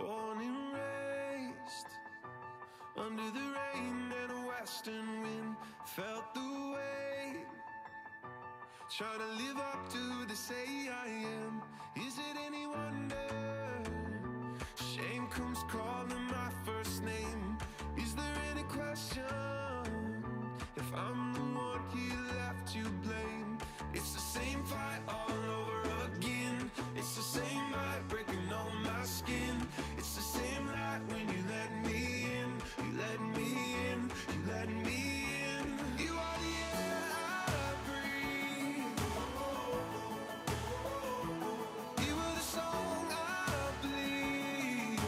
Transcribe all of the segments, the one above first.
born and raised under the rain and a western wind. Felt the weight, trying to live up to the say I am. Is it any wonder shame comes calling my first name? Is there any question if I'm the one he left to blame? It's the same fight all over again. It's the same light breaking on my skin. It's the same light when you let me in. You let me in, you let me in. You are the air I breathe. You are the song I bleed.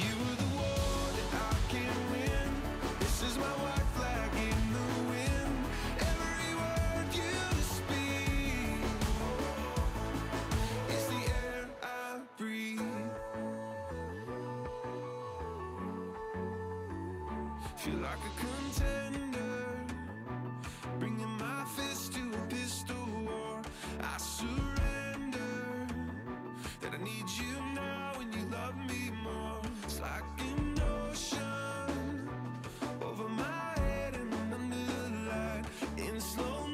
You are the war that I can win. This is my white flag in the wind. Every word you speak is the air I breathe. Feel like a contender, bringing my fist to a pistol war. I surrender, that I need you now and you love me more. It's like an ocean over my head and under the light in slow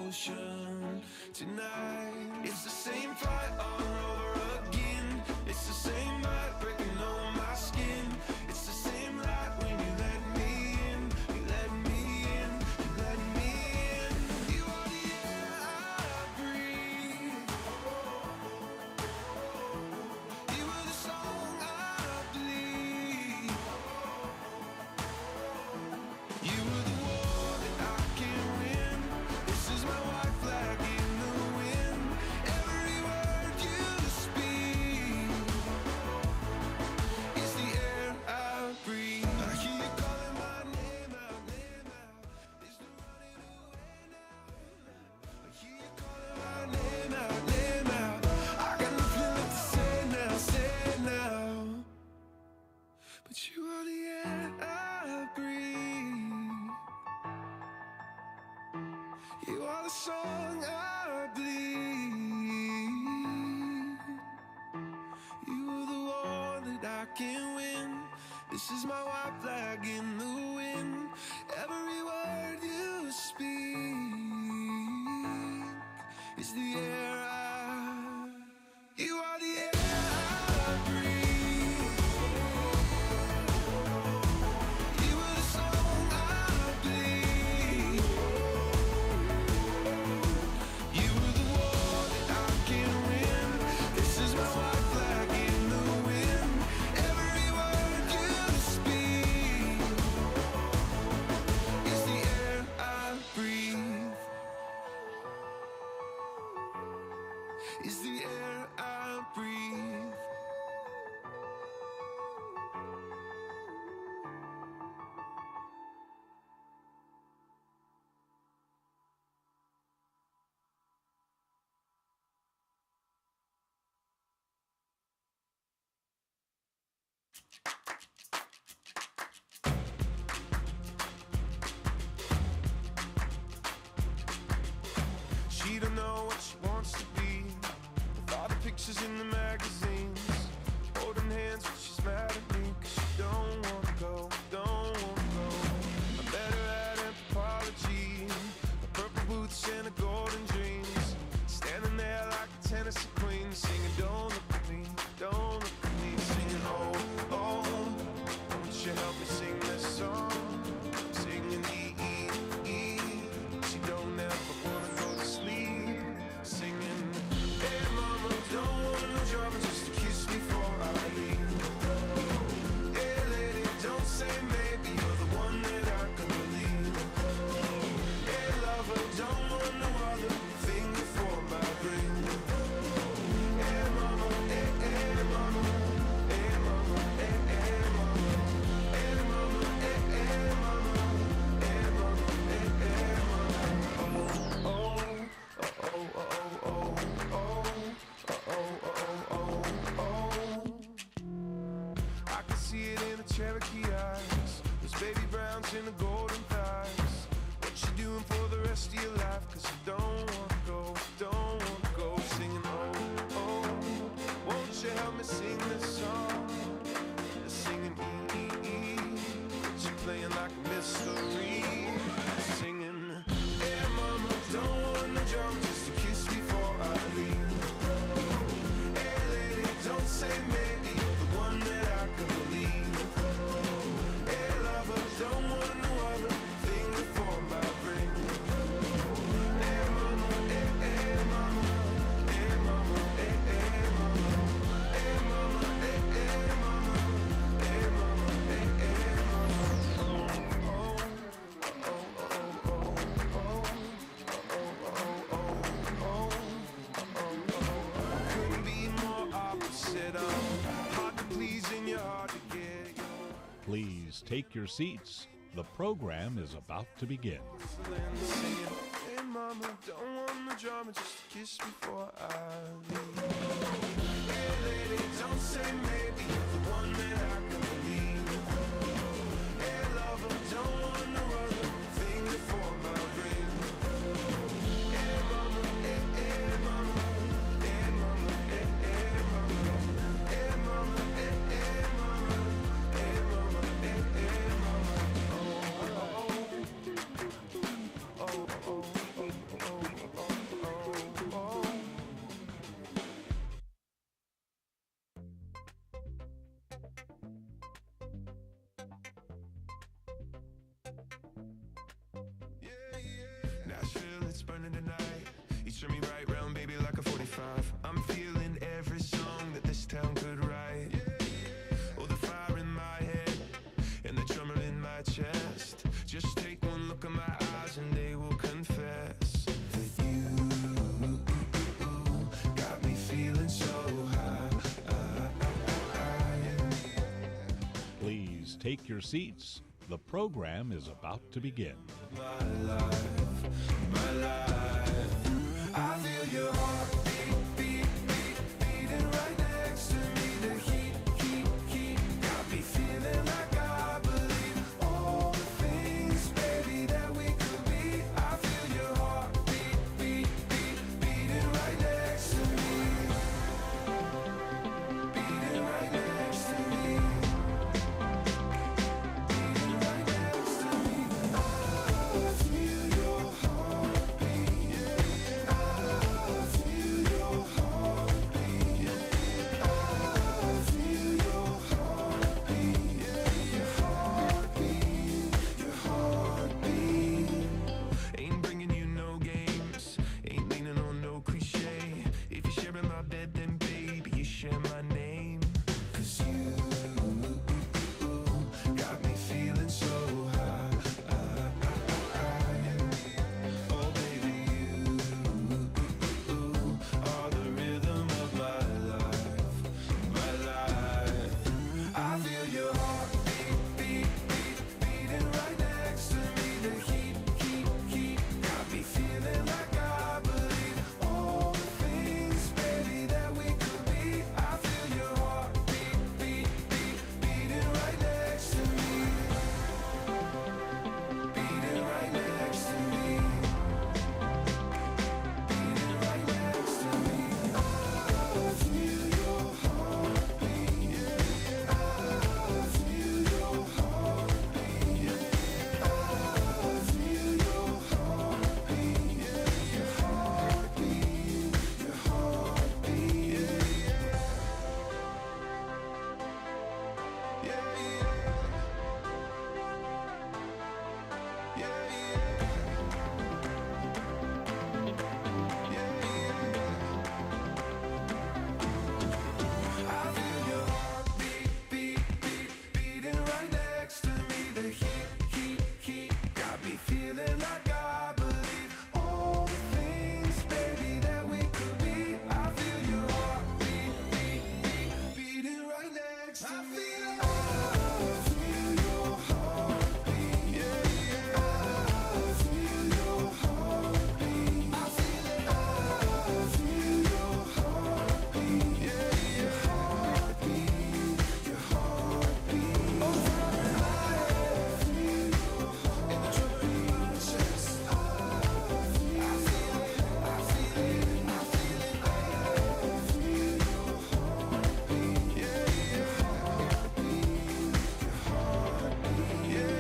motion tonight. It's the same fight all over again. It's the same light breaking on my skin. It's the same light when you let me in. You let me in, you let me in. You are the air I breathe. You are the song I bleed. You are the war that I can win. This is my white flag in the wind. Every word you speak is the air I breathe. I hear you calling my name out, name out. There's no running away now. I hear you calling my name out, name out. I got nothing left to say now, say it now. But you are the air I breathe. You are the song I bleed. You are the war that I can win. This is my white flag in the wind. Every word you speak is the air I. You are the air I breathe. You are the song I bleed. You are the war that I can win. This is my white flag in the wind. Every word you speak is the air I breathe. Is the air I breathe. She don't know what she wants to be, with all the pictures in the magazines, holding hands when she's mad at me, 'cause she don't wanna go, don't wanna go. I'm better at anthropology, my purple boots and the golden dreams, standing there like a Tennessee queen, singing don't look at me, don't look at me, singing oh, oh, won't you help me sing this song, singing she don't ever wanna go to sleep, singing hey mama, don't wanna Please take your seats. The program is about to begin. Hey mama, don't want the drama, just a kiss before I leave. Hey lady, don't say maybe, you're the one that I can believe. Hey lover, don't want no other thing before my ring. Hey mama, hey mama, hey mama, hey mama, hey mama, hey mama, hey mama, hey mama. Nashville, it's burning tonight. You turn me right round, baby, like a 45. I'm feeling every song that this town could write. Oh, the fire in my head and the tremor in my chest. Just take one look at my eyes and they will confess that you got me feeling so high. Please take your seats. The program is about to begin. My life, my life. I feel your heart beating right next to me. The heat got me feeling like I believe all the things, baby, that we could be. I feel your heart beating right next to me. Beating right next to me. Beating right next to me. I feel your heartbeat. I feel your heartbeat. I feel your heartbeat. Your heartbeat. Ain't bringing you no games. Ain't leaning on no cliche. If you're sharing my bed, then baby, you share my name. 'Cause you got me feeling so high. Oh baby, you are the rhythm of my life, my life. I feel your heart beating right next to me. The heat got me feeling like I believe all the things, baby, that we could be. I feel your heart beating right next to me. Beating right next to me. Beating right next to me. I feel your heartbeat. I feel your heartbeat. I feel your heartbeat. Your heartbeat. Your heartbeat. I feel your heart beating right next to me. The heat got me feeling like I believe all the things, baby, that we could be. I feel your heart beating right next to me. I feel your heartbeat. I feel your heartbeat. I feel it. I feel your heartbeat. Your heartbeat. Your heartbeat. Over my head. I feel your heart in the trouble in my chest. I feel it. I feel it. I feel it. I feel your heartbeat. Your heartbeat. Your heartbeat. Yeah.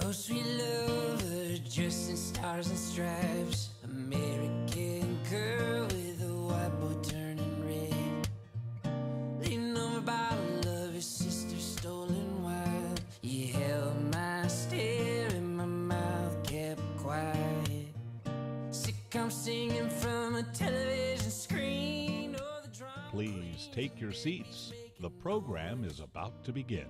Oh, sweet lover, dressed in stars and stripes, American girl with a white boy turning red. Leaning over by the love, your sister's stolen wild. You held my stare and my mouth kept quiet. Sitcom singing from a television screen. Oh, the drama. Please take your seats. The program is about to begin.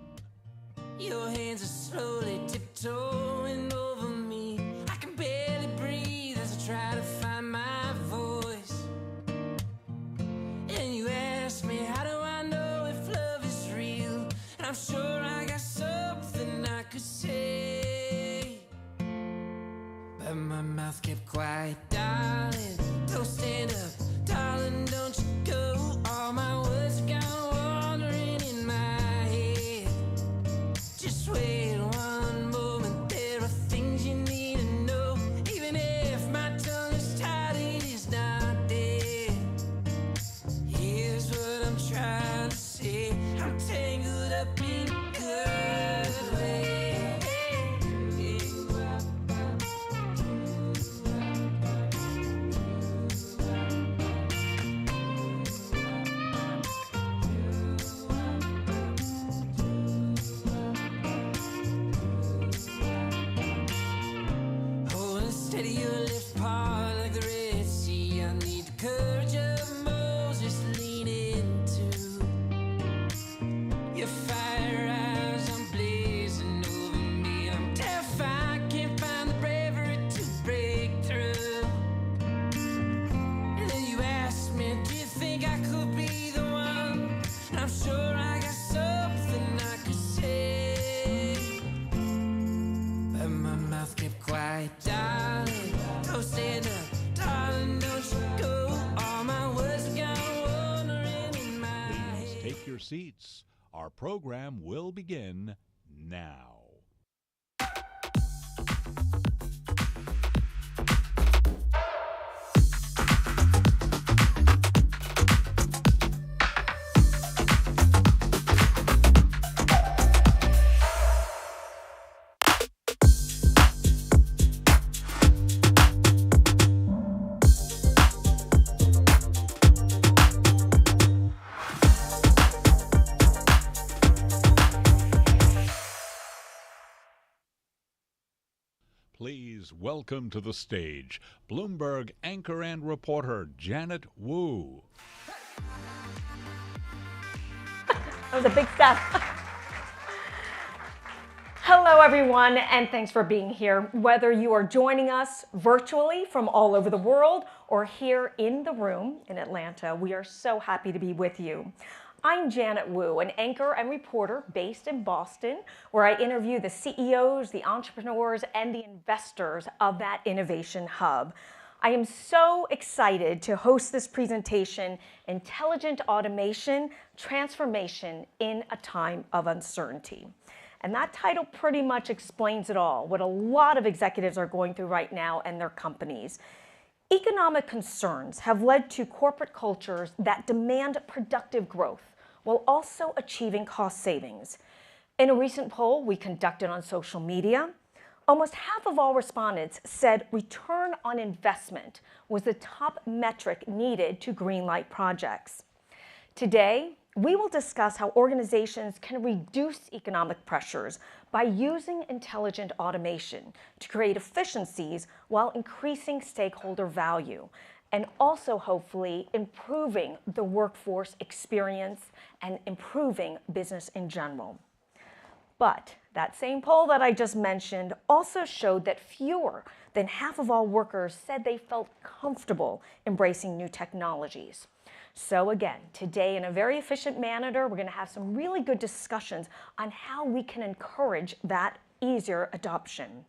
Your hands are slowly tiptoeing over me. I can barely breathe as I try to find my voice. And you ask me, how do I know if love is real? And I'm sure I got something I could say, but my mouth kept quiet. Darling, don't stand up. Darling, don't you go. All my words are gone wandering in my head. Just wait one moment, there are things you need to know. Even if my tongue is tied, it is not dead. Here's what I'm trying to say. I'm tangled up in a good way. Holding steady your left paw like the Red Sea. I need the courage of Moses to lean into. Your fire eyes, I'm blazing over me. I'm terrified, can't find the bravery to break through. And then you asked me, do you think I could be the one? And I'm sure I got something I could say, but my mouth kept quiet. Darling, don't stand up. Darling, don't you go. All my words are gone wandering in my Please head. take your seats. Our program will begin now. Please welcome to the stage Bloomberg anchor and reporter Janet Wu. That was a big step. Hello, everyone, and thanks for being here. Whether you are joining us virtually from all over the world or here in the room in Atlanta, we are so happy to be with you. I'm Janet Wu, an anchor and reporter based in Boston, where I interview the CEOs, the entrepreneurs, and the investors of that innovation hub. I am so excited to host this presentation, Intelligent Automation, Transformation in a Time of Uncertainty. And that title pretty much explains it all, what a lot of executives are going through right now and their companies. Economic concerns have led to corporate cultures that demand productive growth while also achieving cost savings. In a recent poll we conducted on social media, almost half of all respondents said return on investment was the top metric needed to greenlight projects. Today, we will discuss how organizations can reduce economic pressures by using intelligent automation to create efficiencies while increasing stakeholder value, and also hopefully improving the workforce experience and improving business in general. But that same poll that I just mentioned also showed that fewer than half of all workers said they felt comfortable embracing new technologies. So again, today in a very efficient manner, we're going to have some really good discussions on how we can encourage that easier adoption.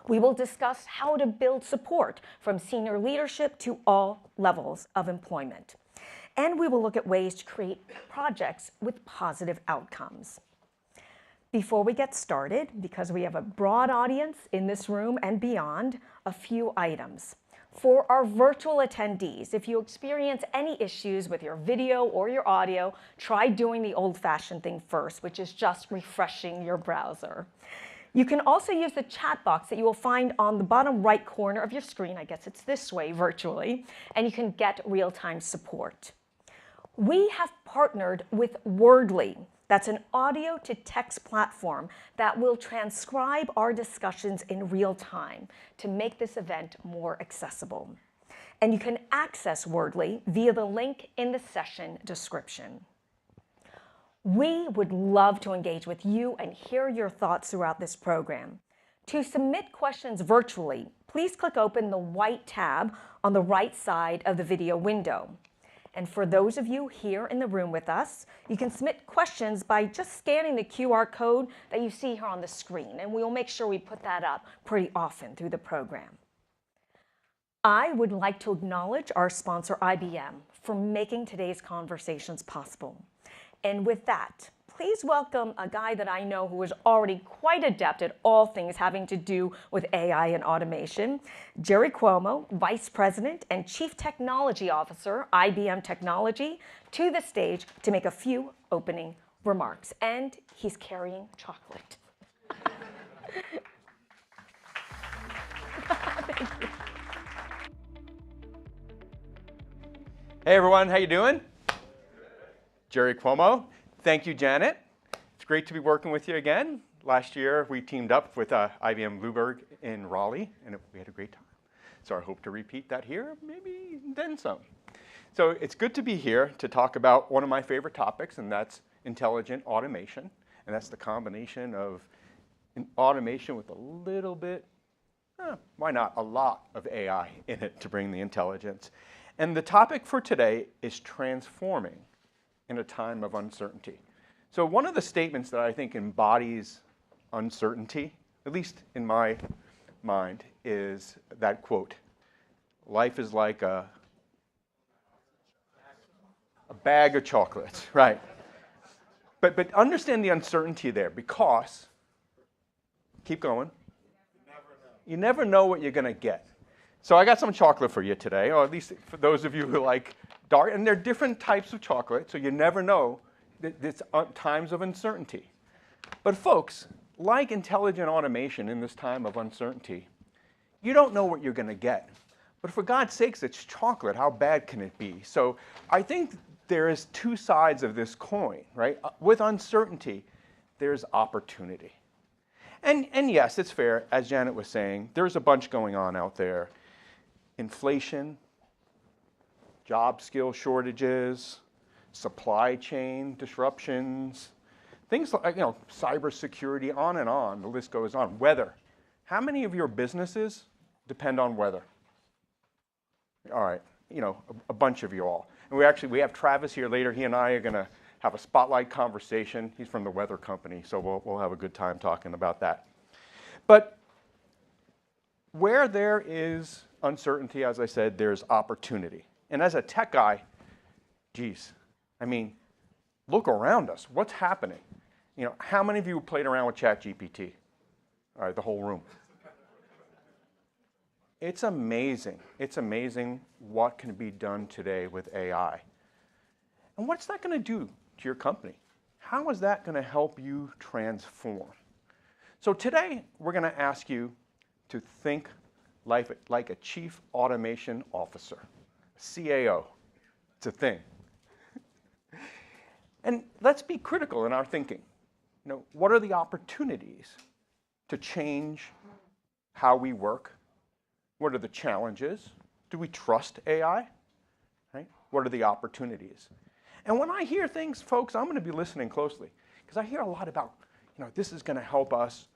We will discuss how to build support from senior leadership to all levels of employment. And we will look at ways to create projects with positive outcomes. Before we get started, because we have a broad audience in this room and beyond, a few items. For our virtual attendees, if you experience any issues with your video or your audio, try doing the old-fashioned thing first, which is just refreshing your browser. You can also use the chat box that you will find on the bottom right corner of your screen. I guess it's this way virtually, and you can get real-time support. We have partnered with Wordly. That's an audio-to-text platform that will transcribe our discussions in real time to make this event more accessible. And you can access Wordly via the link in the session description. We would love to engage with you and hear your thoughts throughout this program. To submit questions virtually, please click open the white tab on the right side of the video window. And for those of you here in the room with us, you can submit questions by just scanning the QR code that you see here on the screen, and we'll make sure we put that up pretty often through the program. I would like to acknowledge our sponsor, IBM, for making today's conversations possible. And with that, please welcome a guy that I know who is already quite adept at all things having to do with AI and automation, Jerry Cuomo, Vice President and Chief Technology Officer, IBM Technology, to the stage to make a few opening remarks. And he's carrying chocolate. Thank you. Hey everyone, how you doing? Jerry Cuomo. Thank you, Janet. It's great to be working with you again. Last year, we teamed up with IBM Bloomberg in Raleigh, and we had a great time. So I hope to repeat that here, maybe then some. So it's good to be here to talk about one of my favorite topics, and that's intelligent automation. And that's the combination of automation with a little bit, why not, a lot of AI in it to bring the intelligence. And the topic for today is transforming in a time of uncertainty. So one of the statements that I think embodies uncertainty, at least in my mind, is that quote, life is like a bag of chocolates, right? But understand the uncertainty there, because, keep going, you never know what you're going to get. So I got some chocolate for you today, or at least for those of you who like dark, and there are different types of chocolate, so you never know. It's times of uncertainty. But folks, like intelligent automation in this time of uncertainty, you don't know what you're going to get. But for God's sakes, it's chocolate. How bad can it be? So I think there is two sides of this coin, right? With uncertainty, there's opportunity. And yes, it's fair, as Janet was saying, there's a bunch going on out there. Inflation, job skill shortages, supply chain disruptions, things like, cybersecurity, on and on, the list goes on. Weather. How many of your businesses depend on weather? All right, a bunch of you all. And we have Travis here later. He and I are going to have a spotlight conversation. He's from the weather company, so we'll have a good time talking about that. But where there is uncertainty, as I said, there's opportunity. And as a tech guy, look around us. What's happening? How many of you played around with ChatGPT? All right, the whole room. It's amazing. It's amazing what can be done today with AI. And what's that going to do to your company? How is that going to help you transform? So today, we're going to ask you to think like a chief automation officer, CAO. It's a thing. And let's be critical in our thinking. What are the opportunities to change how we work? What are the challenges? Do we trust AI? Right? What are the opportunities? And when I hear things, folks, I'm going to be listening closely, because I hear a lot about, this is going to help us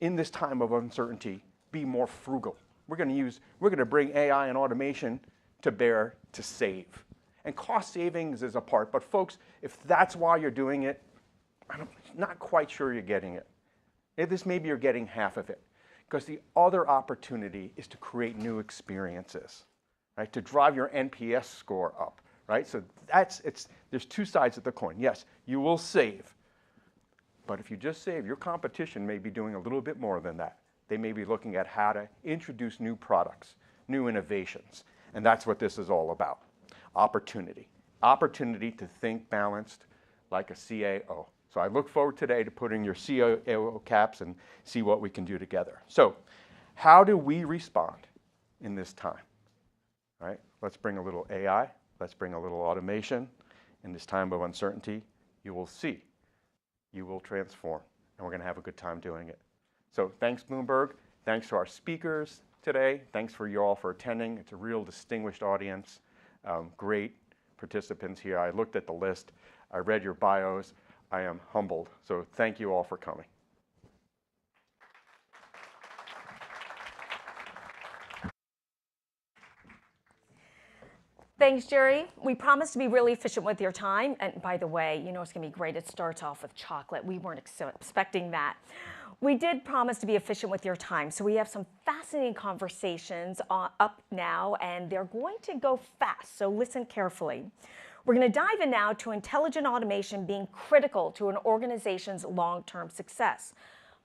in this time of uncertainty be more frugal. We're going to bring AI and automation to bear to save. And cost savings is a part, but folks, if that's why you're doing it, I'm not quite sure you're getting it. Maybe you're getting half of it, because the other opportunity is to create new experiences, right? To drive your NPS score up, right? So there's two sides of the coin. Yes, you will save, but if you just save, your competition may be doing a little bit more than that. They may be looking at how to introduce new products, new innovations, and that's what this is all about. Opportunity. Opportunity to think balanced like a CAO. So I look forward today to putting your CAO caps and see what we can do together. So how do we respond in this time? All right? Let's bring a little AI. Let's bring a little automation. In this time of uncertainty, you will see. You will transform. And we're going to have a good time doing it. So thanks, Bloomberg. Thanks to our speakers today. Thanks for you all for attending. It's a real distinguished audience. Great participants here. I looked at the list. I read your bios. I am humbled. So thank you all for coming. Thanks, Jerry. We promised to be really efficient with your time. And by the way, you know it's going to be great. It starts off with chocolate. We weren't expecting that. We did promise to be efficient with your time. So we have some fascinating conversations up now, and they're going to go fast. So listen carefully. We're going to dive in now to intelligent automation being critical to an organization's long-term success.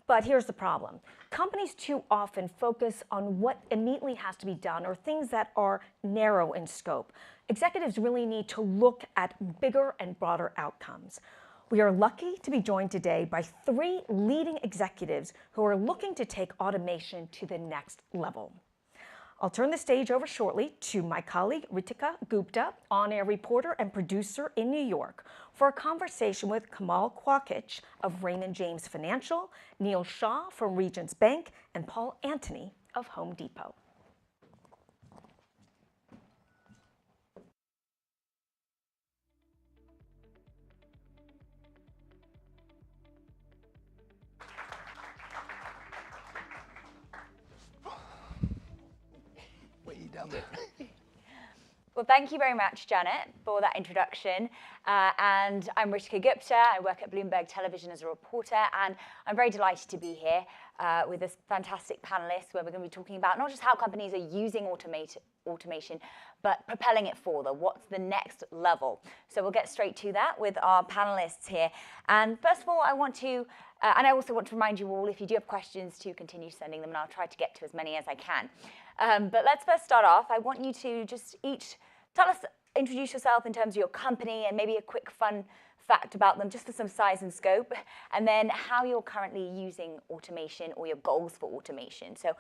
But here's the problem. Companies too often focus on what immediately has to be done or things that are narrow in scope. Executives really need to look at bigger and broader outcomes. We are lucky to be joined today by 3 leading executives who are looking to take automation to the next level. I'll turn the stage over shortly to my colleague Ritika Gupta, on-air reporter and producer in New York, for a conversation with Kamal Kwakich of Raymond James Financial, Neil Shah from Regions Bank, and Paul Antony of Home Depot. Well, thank you very much, Janet, for that introduction. And I'm Ritika Gupta. I work at Bloomberg Television as a reporter, and I'm very delighted to be here with this fantastic panelists where we're going to be talking about not just how companies are using automation, but propelling it further. What's the next level? So we'll get straight to that with our panelists here. And first of all, I want to, and I also want to remind you all, if you do have questions, to continue sending them, and I'll try to get to as many as I can. But let's first start off. I want you to just each introduce yourself in terms of your company and maybe a quick fun fact about them, just for some size and scope, and then how you're currently using automation or your goals for automation. So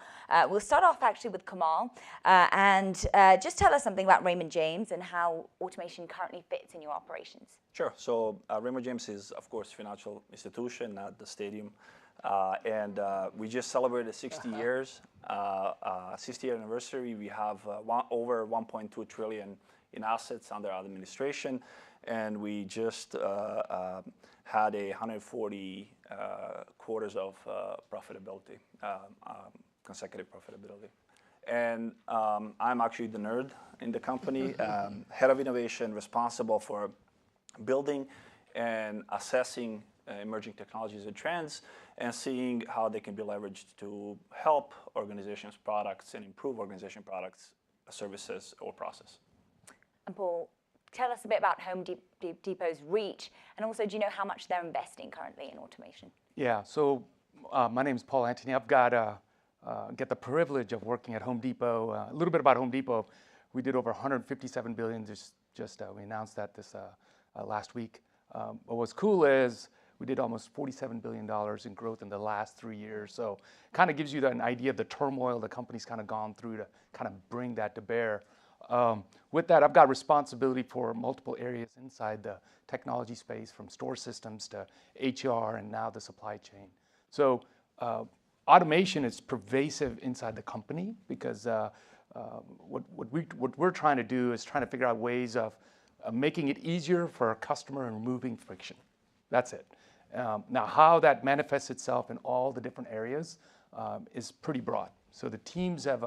we'll start off actually with Kamal, and just tell us something about Raymond James and how automation currently fits in your operations. Sure. So Raymond James is, of course, a financial institution, not the stadium. And we just celebrated 60 years, 60th anniversary. We have over 1.2 trillion in assets under administration, and we just had 140 quarters of profitability, consecutive profitability. And I'm actually the nerd in the company, head of innovation, responsible for building and assessing emerging technologies and trends, and seeing how they can be leveraged to help organizations' products and improve organization products, services, or process. And Paul, tell us a bit about Home Depot's reach, and also, do you know how much they're investing currently in automation? Yeah, so my name is Paul Antony. I've get the privilege of working at Home Depot. A little bit about Home Depot. We did over 157 billion. We announced that this last week. But what's cool is we did almost $47 billion in growth in the last 3 years. So kind of gives you an idea of the turmoil the company's kind of gone through to kind of bring that to bear. With that, I've got responsibility for multiple areas inside the technology space, from store systems to HR and now the supply chain. So automation is pervasive inside the company because what we're trying to do is trying to figure out ways of making it easier for our customer and removing friction. That's it. Now, how that manifests itself in all the different areas is pretty broad. So the teams have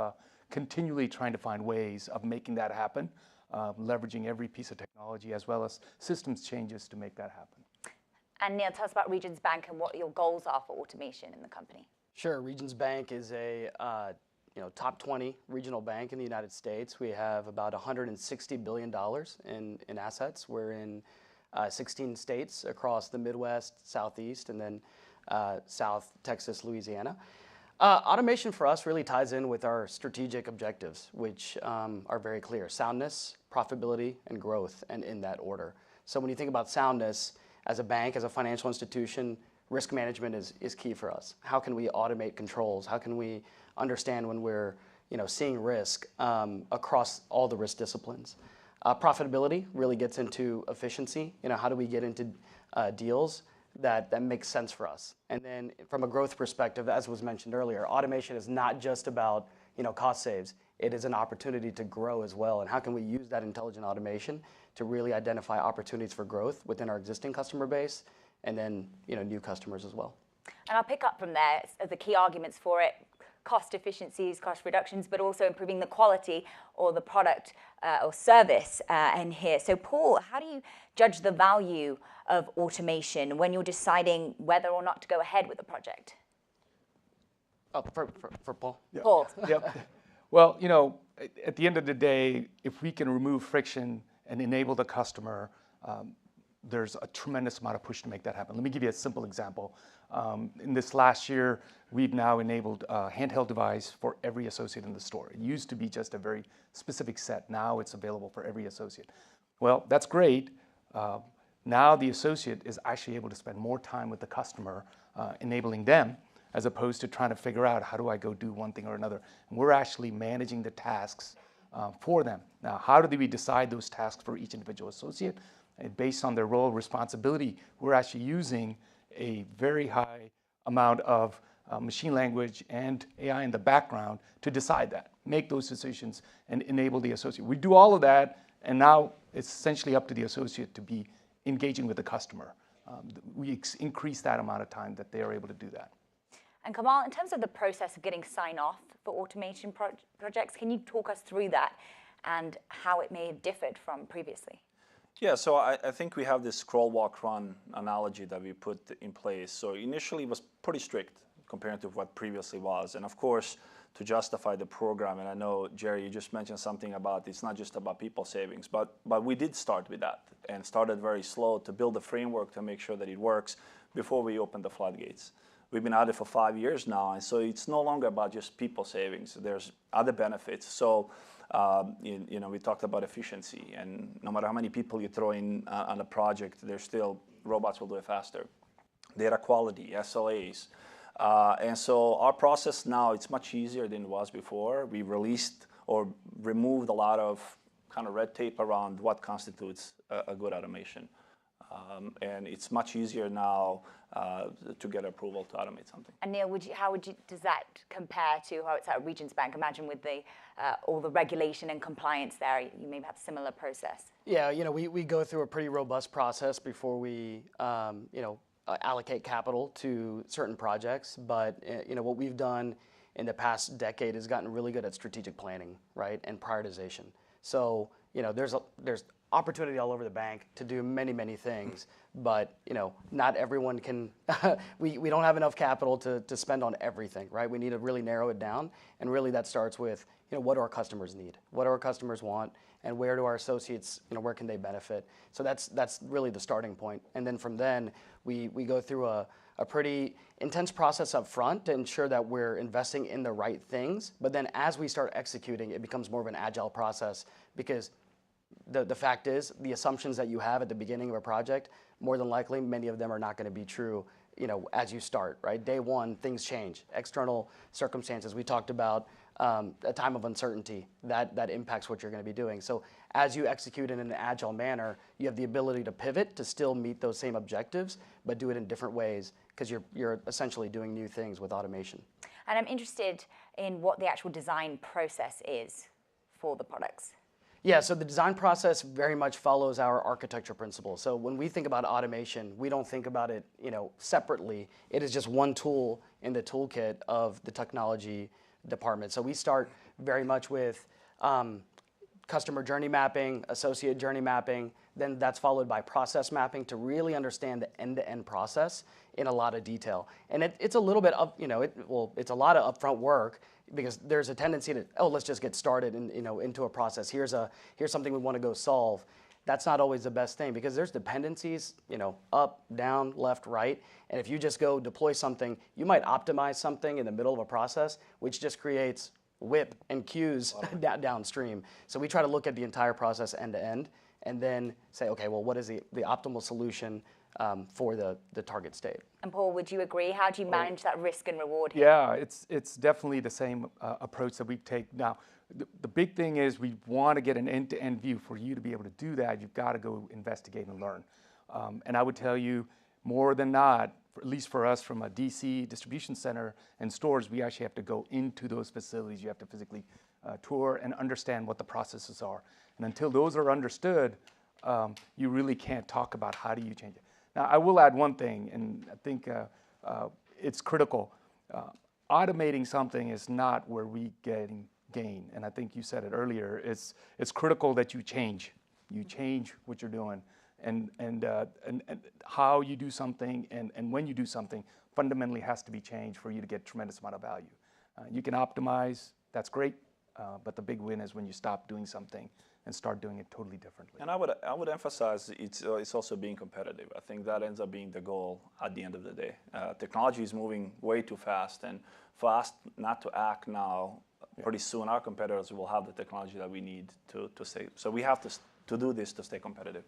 continually trying to find ways of making that happen, leveraging every piece of technology as well as systems changes to make that happen. And Neil, tell us about Regions Bank and what your goals are for automation in the company. Sure. Regions Bank is a top 20 regional bank in the United States. We have about $160 billion in assets. We're in 16 states across the Midwest, Southeast, and then South Texas, Louisiana. Automation for us really ties in with our strategic objectives, which are very clear: soundness, profitability, and growth, and in that order. So when you think about soundness, as a bank, as a financial institution, risk management is key for us. How can we automate controls? How can we understand when we're seeing risk across all the risk disciplines? Profitability really gets into efficiency. How do we get into deals that makes sense for us? And then from a growth perspective, as was mentioned earlier, automation is not just about cost saves. It is an opportunity to grow as well. And how can we use that intelligent automation to really identify opportunities for growth within our existing customer base and then new customers as well. And I'll pick up from there as the key arguments for it: cost efficiencies, cost reductions, but also improving the quality or the product or service in here. So Paul, how do you judge the value of automation when you're deciding whether or not to go ahead with a project? Oh, for Paul? Yeah. Paul. Yep. Well, at the end of the day, if we can remove friction and enable the customer, there's a tremendous amount of push to make that happen. Let me give you a simple example. In this last year, we've now enabled a handheld device for every associate in the store. It used to be just a very specific set. Now it's available for every associate. Well, that's great. Now the associate is actually able to spend more time with the customer, enabling them, as opposed to trying to figure out how do I go do one thing or another. And we're actually managing the tasks for them. Now, how do we decide those tasks for each individual associate? And based on their role responsibility, we're actually using a very high amount of machine language and AI in the background to decide that, make those decisions, and enable the associate. We do all of that, and now it's essentially up to the associate to be engaging with the customer. We increase that amount of time that they are able to do that. And Kamal, in terms of the process of getting sign-off for automation projects, can you talk us through that and how it may have differed from previously? Yeah, so I think we have this crawl, walk, run analogy that we put in place. So initially it was pretty strict compared to what previously was. And of course, to justify the program, and I know, Jerry, you just mentioned something about it's not just about people savings, but we did start with that and started very slow to build a framework to make sure that it works before we opened the floodgates. We've been at it for 5 years now, and so it's no longer about just people savings. There's other benefits. So, we talked about efficiency, and no matter how many people you throw in on a project, there's still robots will do it faster. Data quality, SLAs. And so our process now, it's much easier than it was before. We released or removed a lot of kind of red tape around what constitutes a good automation. And it's much easier now to get approval to automate something. And Neil, does that compare to how it's at Regions Bank? Imagine with all the regulation and compliance there, you may have a similar process. Yeah, we go through a pretty robust process before we, allocate capital to certain projects. But what we've done in the past decade has gotten really good at strategic planning, right, and prioritization. So there's opportunity all over the bank to do many, many things, but not everyone can. we don't have enough capital to spend on everything, right? We need to really narrow it down, and really that starts with what do our customers need, what do our customers want, and where do our associates, where can they benefit? So that's really the starting point, and then from then we go through a pretty intense process up front to ensure that we're investing in the right things. But then as we start executing, it becomes more of an agile process, because the fact is, the assumptions that you have at the beginning of a project, more than likely, many of them are not going to be true, as you start, right? Day one, things change. External circumstances, we talked about a time of uncertainty, that impacts what you're going to be doing. So as you execute in an agile manner, you have the ability to pivot to still meet those same objectives, but do it in different ways, because you're essentially doing new things with automation. And I'm interested in what the actual design process is for the products. Yeah, so the design process very much follows our architecture principles. So when we think about automation, we don't think about it, separately. It is just one tool in the toolkit of the technology department. So we start very much with customer journey mapping, associate journey mapping. Then that's followed by process mapping to really understand the end-to-end process in a lot of detail. And it's a little bit of, it's a lot of upfront work, because there's a tendency to, let's just get started into a process. Here's something we want to go solve. That's not always the best thing, because there's dependencies, up, down, left, right. And if you just go deploy something, you might optimize something in the middle of a process, which just creates whip and queues downstream. So we try to look at the entire process end to end, and then say, okay, well, what is the optimal solution for the target state? And Paul, would you agree? How do you manage that risk and reward here? Yeah, it's definitely the same approach that we take. Now, the big thing is we want to get an end-to-end view. For you to be able to do that, you've got to go investigate and learn. And I would tell you, more than not, at least for us from a DC distribution center and stores, we actually have to go into those facilities. You have to physically tour and understand what the processes are. And until those are understood, you really can't talk about how do you change it. Now, I will add one thing, and I think it's critical. Automating something is not where we gain, and I think you said it earlier. It's critical that you change. You change what you're doing, and how you do something, and when you do something, fundamentally has to be changed for you to get tremendous amount of value. You can optimize, that's great, but the big win is when you stop doing something and start doing it totally differently. And I would emphasize it's also being competitive. I think that ends up being the goal at the end of the day. Technology is moving way too fast, and for us not to act now, pretty soon our competitors will have the technology that we need to stay. So we have to do this to stay competitive.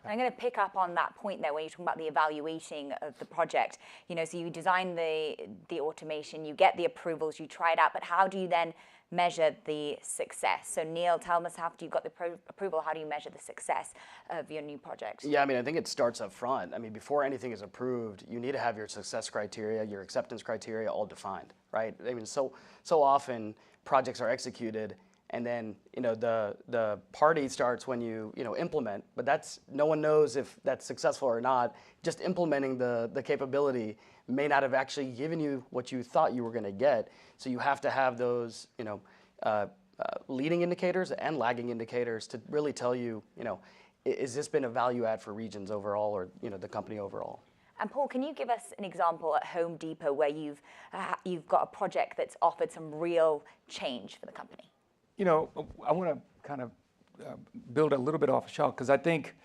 I'm going to pick up on that point there when you're talking about the evaluating of the project. So you design the automation, you get the approvals, you try it out, but how do you then measure the success? So Neil, tell us, after you've got the approval, how do you measure the success of your new project? Yeah, I mean, I think it starts up front. I mean, before anything is approved, you need to have your success criteria, your acceptance criteria all defined, right? I mean, so often projects are executed, and then the party starts when you implement, but no one knows if that's successful or not. Just implementing the capability may not have actually given you what you thought you were going to get. So you have to have those leading indicators and lagging indicators to really tell you, is this been a value add for Regions overall, or the company overall? And Paul, can you give us an example at Home Depot where you've got a project that's offered some real change for the company? I want to kind of build a little bit off Shah, because I think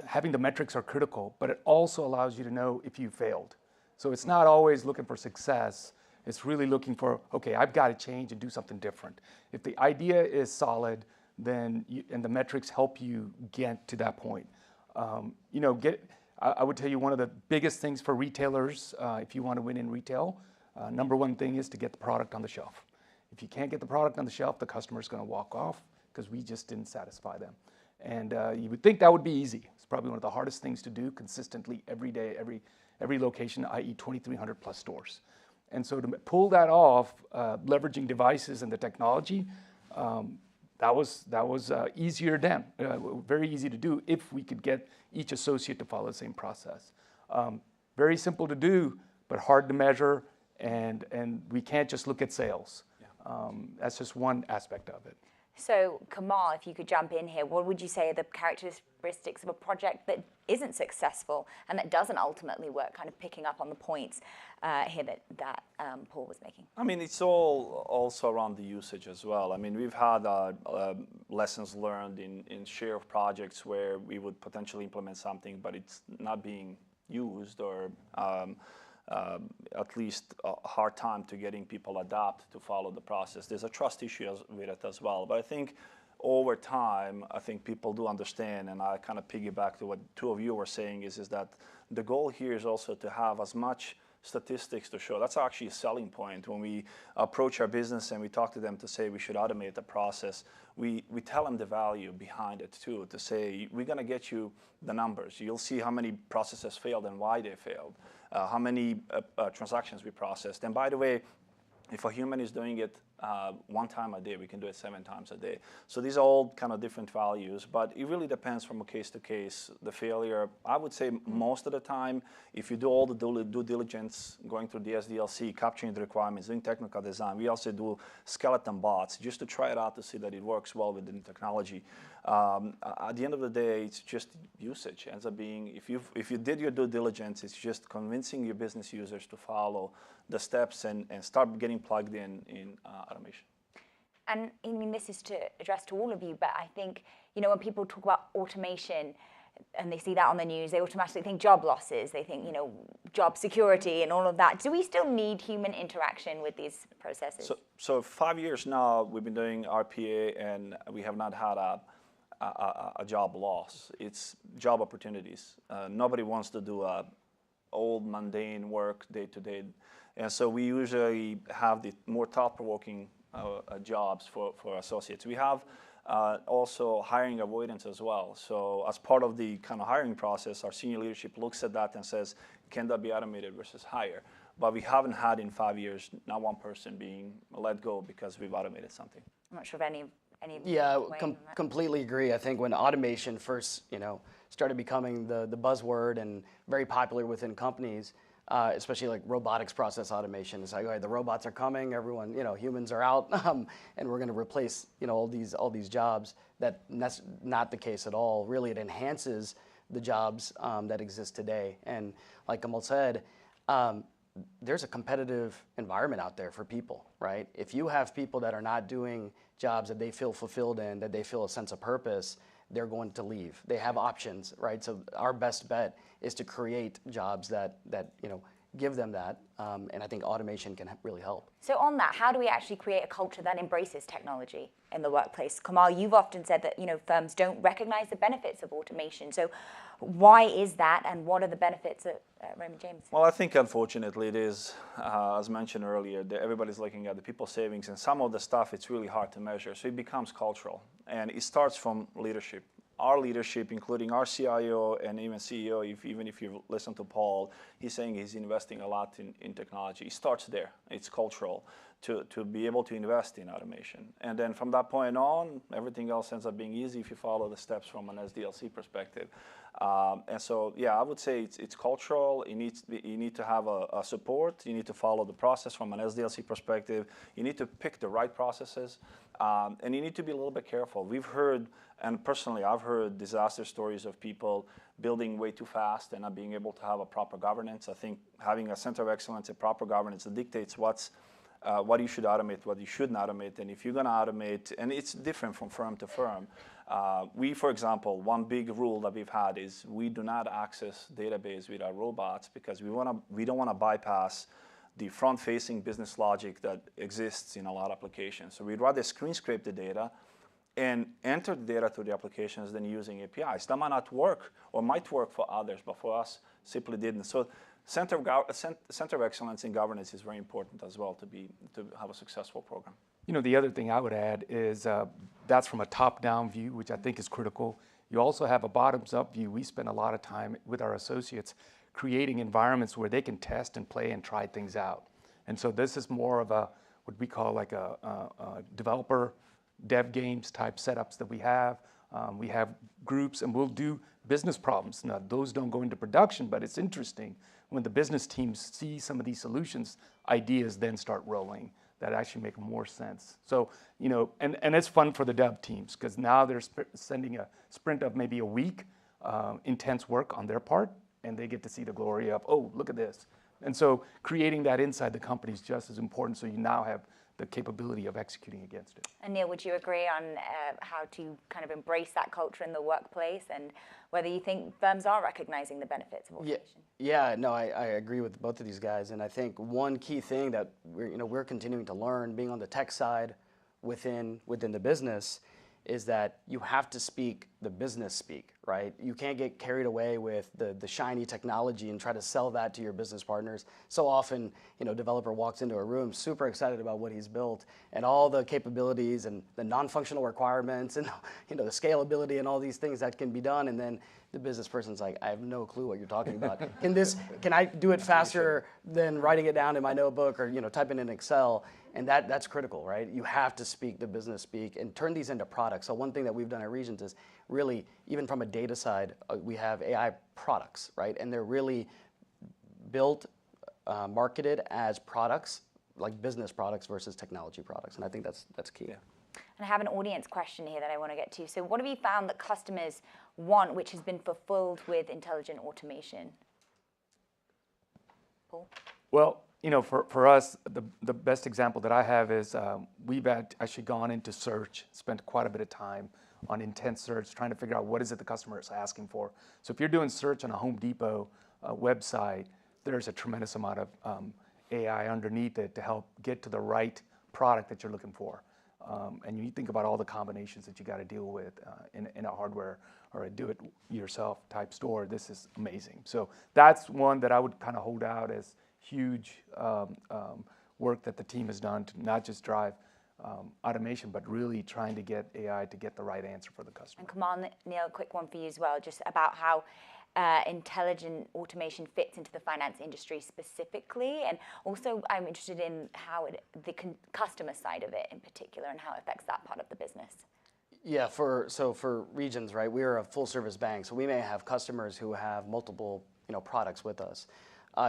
having the metrics are critical, but it also allows you to know if you failed. So it's not always looking for success. It's really looking for, okay, I've got to change and do something different. If the idea is solid, then and the metrics help you get to that point. I would tell you one of the biggest things for retailers, if you want to win in retail, number one thing is to get the product on the shelf. If you can't get the product on the shelf, the customer's going to walk off because we just didn't satisfy them. And you would think that would be easy. It's probably one of the hardest things to do consistently every day, every location, i.e. 2,300 plus stores. And so to pull that off, leveraging devices and the technology, that was easier then, very easy to do if we could get each associate to follow the same process. Very simple to do, but hard to measure, and we can't just look at sales. That's just one aspect of it. So Kamal, if you could jump in here, what would you say are the characteristics of a project that isn't successful and that doesn't ultimately work, kind of picking up on the points here that Paul was making? I mean, it's all also around the usage as well. I mean, we've had lessons learned in share of projects where we would potentially implement something, but it's not being used, or at least a hard time to getting people adapt to follow the process. There's a trust issue with it as well. But I think over time, I think people do understand, and I kind of piggyback to what two of you were saying, is that the goal here is also to have as much statistics to show. That's actually a selling point. When we approach our business and we talk to them to say we should automate the process, we tell them the value behind it too, to say we're going to get you the numbers. You'll see how many processes failed and why they failed, how many transactions we processed. And by the way, if a human is doing it 1 time a day, we can do it 7 times a day. So these are all kind of different values, but it really depends from a case to case. The failure, I would say most of the time, if you do all the due diligence, going through the SDLC, capturing the requirements, doing technical design, we also do skeleton bots just to try it out to see that it works well within technology. At the end of the day, it's just usage. It ends up being, if you did your due diligence, it's just convincing your business users to follow the steps and start getting plugged in automation. And I mean, this is to address to all of you, but I think, when people talk about automation and they see that on the news, they automatically think job losses, they think, job security and all of that. Do we still need human interaction with these processes? So 5 years now, we've been doing RPA, and we have not had a job loss. It's job opportunities. Nobody wants to do old mundane work day to day. And so we usually have the more thought-provoking jobs for associates. We have also hiring avoidance as well. So as part of the kind of hiring process, our senior leadership looks at that and says, can that be automated versus hire? But we haven't had in 5 years, not one person being let go because we've automated something. I'm not sure if any Yeah, completely agree. I think when automation first, started becoming the buzzword and very popular within companies, especially like robotics process automation, it's like, all right, the robots are coming, everyone, humans are out, and we're going to replace, all these jobs. That's not the case at all. Really, it enhances the jobs that exist today. And like Kamal said, there's a competitive environment out there for people, right? If you have people that are not doing jobs that they feel fulfilled in, that they feel a sense of purpose, they're going to leave. They have options, right? So our best bet is to create jobs that give them that, and I think automation can really help. So on that, how do we actually create a culture that embraces technology in the workplace? Kamal, you've often said that firms don't recognize the benefits of automation. So why is that, and what are the benefits at Raymond James? Well, I think unfortunately it is, as mentioned earlier, that everybody's looking at the people savings, and some of the stuff it's really hard to measure. So it becomes cultural, and it starts from leadership. Our leadership, including our CIO and even CEO, even if you listen to Paul, he's saying he's investing a lot in technology. It starts there. It's cultural to be able to invest in automation. And then from that point on, everything else ends up being easy if you follow the steps from an SDLC perspective. And so, yeah, I would say it's cultural. You need to have a support. You need to follow the process from an SDLC perspective. You need to pick the right processes. And you need to be a little bit careful. We've heard, and personally, I've heard disaster stories of people building way too fast and not being able to have a proper governance. I think having a center of excellence and proper governance dictates what you should automate, what you shouldn't automate, and if you're going to automate, and it's different from firm to firm. We, for example, one big rule that we've had is we do not access database with our robots because we don't want to bypass the front-facing business logic that exists in a lot of applications. So we'd rather screen scrape the data and enter the data to the applications than using APIs. That might not work or might work for others, but for us, simply didn't. So center of excellence in governance is very important as well to have a successful program. The other thing I would add is that's from a top-down view, which I think is critical. You also have a bottoms-up view. We spend a lot of time with our associates creating environments where they can test and play and try things out. And so this is more of what we call like a developer dev games type setups that we have. We have groups, and we'll do business problems. Now, those don't go into production, but it's interesting when the business teams see some of these solutions, ideas then start rolling that actually make more sense. So, and it's fun for the dev teams because now they're sending a sprint of maybe a week, intense work on their part, and they get to see the glory of, oh, look at this. And so creating that inside the company is just as important, so you now have the capability of executing against it. And Neil, would you agree on how to kind of embrace that culture in the workplace, and whether you think firms are recognizing the benefits of automation? Yeah, no, I agree with both of these guys, and I think one key thing that we're continuing to learn, being on the tech side within the business, is that you have to speak the business speak, right? You can't get carried away with the shiny technology and try to sell that to your business partners. So often, developer walks into a room super excited about what he's built and all the capabilities and the non-functional requirements and the scalability and all these things that can be done, and then the business person's like, I have no clue what you're talking about. Can I do it faster than writing it down in my notebook or typing in Excel? And that's critical, right? You have to speak the business speak and turn these into products. So one thing that we've done at Regent is really, even from a data side, we have AI products, right? And they're really built, marketed as products, like business products versus technology products. And I think that's key. Yeah. And I have an audience question here that I want to get to. So what have you found that customers want, which has been fulfilled with intelligent automation? Paul? Well, for us, the best example that I have is we've actually gone into search, spent quite a bit of time on intense search, trying to figure out what is it the customer is asking for. So if you're doing search on a Home Depot website, there's a tremendous amount of AI underneath it to help get to the right product that you're looking for. And you think about all the combinations that you got to deal with in a hardware or a do-it-yourself type store. This is amazing. So that's one that I would kind of hold out as huge work that the team has done to not just drive automation, but really trying to get AI to get the right answer for the customer. And Kamal, Neil, a quick one for you as well, just about how intelligent automation fits into the finance industry specifically, and also I'm interested in how the customer side of it in particular and how it affects that part of the business. Yeah, so for Regions, right, we are a full service bank, so we may have customers who have multiple products with us.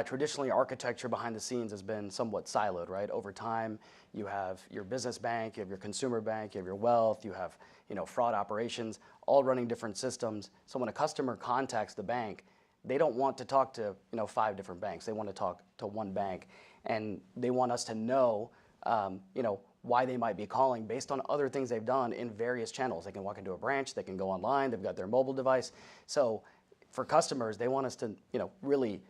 Traditionally, architecture behind the scenes has been somewhat siloed, right? Over time, you have your business bank, you have your consumer bank, you have your wealth, you have fraud operations, all running different systems. So when a customer contacts the bank, they don't want to talk to 5 different banks. They want to talk to one bank, and they want us to know why they might be calling based on other things they've done in various channels. They can walk into a branch, they can go online, they've got their mobile device. So for customers, they want us to really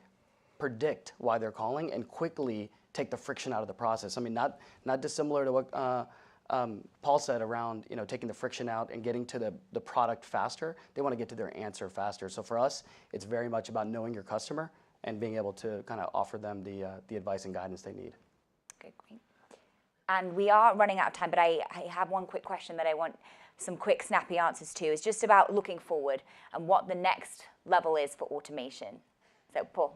predict why they're calling and quickly take the friction out of the process. I mean, not dissimilar to what Paul said around taking the friction out and getting to the product faster. They want to get to their answer faster. So for us, it's very much about knowing your customer and being able to kind of offer them the advice and guidance they need. Okay, great. And we are running out of time, but I have one quick question that I want some quick, snappy answers to. It's just about looking forward and what the next level is for automation. So, Paul.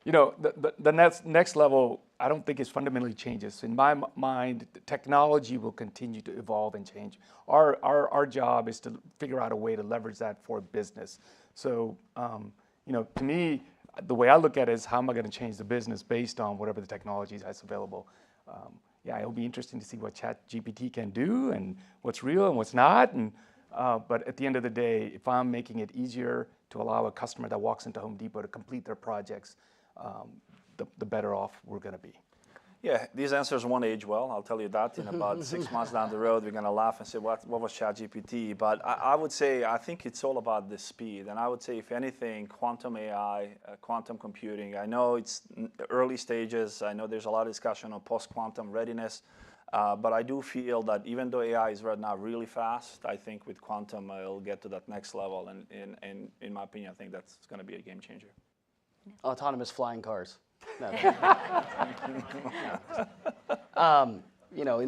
The next level, I don't think is fundamentally changes. In my mind, technology will continue to evolve and change. Our job is to figure out a way to leverage that for business. So, to me, the way I look at it is how am I going to change the business based on whatever the technology that's available. It'll be interesting to see what ChatGPT can do and what's real and what's not. But at the end of the day, if I'm making it easier to allow a customer that walks into Home Depot to complete their projects, the better off we're going to be. Yeah, these answers won't age well. I'll tell you that. In about 6 months down the road, we're going to laugh and say, what was ChatGPT? But I would say, I think it's all about the speed. And I would say, if anything, quantum AI, quantum computing, I know it's early stages. I know there's a lot of discussion on post-quantum readiness. But I do feel that even though AI is right now really fast, I think with quantum, it'll get to that next level. And in my opinion, I think that's going to be a game changer. Autonomous flying cars. No. In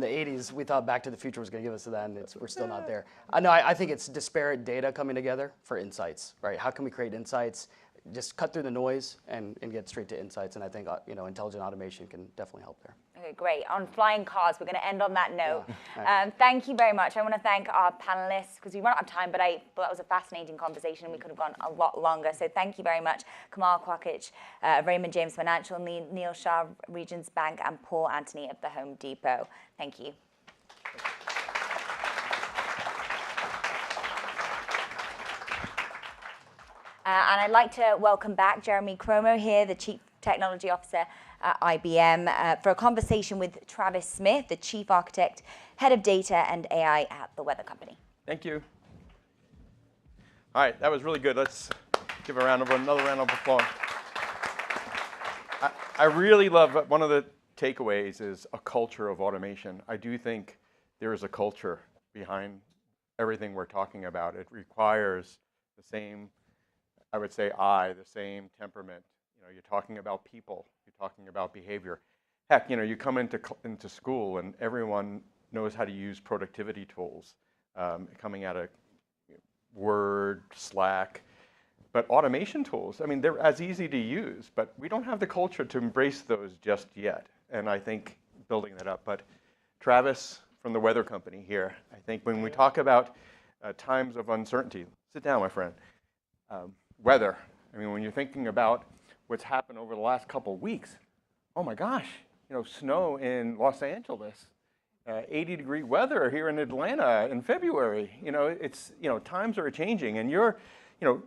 the 80s, we thought Back to the Future was going to give us to that, and we're still not there. I think it's disparate data coming together for insights, right? How can we create insights, just cut through the noise and get straight to insights? And I think intelligent automation can definitely help there. Okay, great. On flying cars, we're going to end on that note. Yeah. Thank you very much. I want to thank our panelists because we run out of time, but I thought that was a fascinating conversation and we could have gone a lot longer. So thank you very much, Kamal Kwakich, Raymond James Financial, Neil Shah, Regions Bank, and Paul Antony of the Home Depot. Thank you. And I'd like to welcome back Jeremy Cromo here, the Chief Technology Officer at IBM, for a conversation with Travis Smith, the Chief Architect, Head of Data and AI at the Weather Company. Thank you. All right, that was really good. Let's give another round of applause. I really love, one of the takeaways is a culture of automation. I do think there is a culture behind everything we're talking about. It requires the same, I would say, the same temperament. You're talking about people. You're talking about behavior. Heck, you come into school and everyone knows how to use productivity tools, coming out of Word, Slack. But automation tools, I mean, they're as easy to use, but we don't have the culture to embrace those just yet. And I think building that up. But Travis from the Weather Company here, I think when we talk about times of uncertainty, sit down, my friend. Weather, I mean, when you're thinking about what's happened over the last couple of weeks, oh my gosh, snow in Los Angeles, 80-degree weather here in Atlanta in February. It's, times are changing, and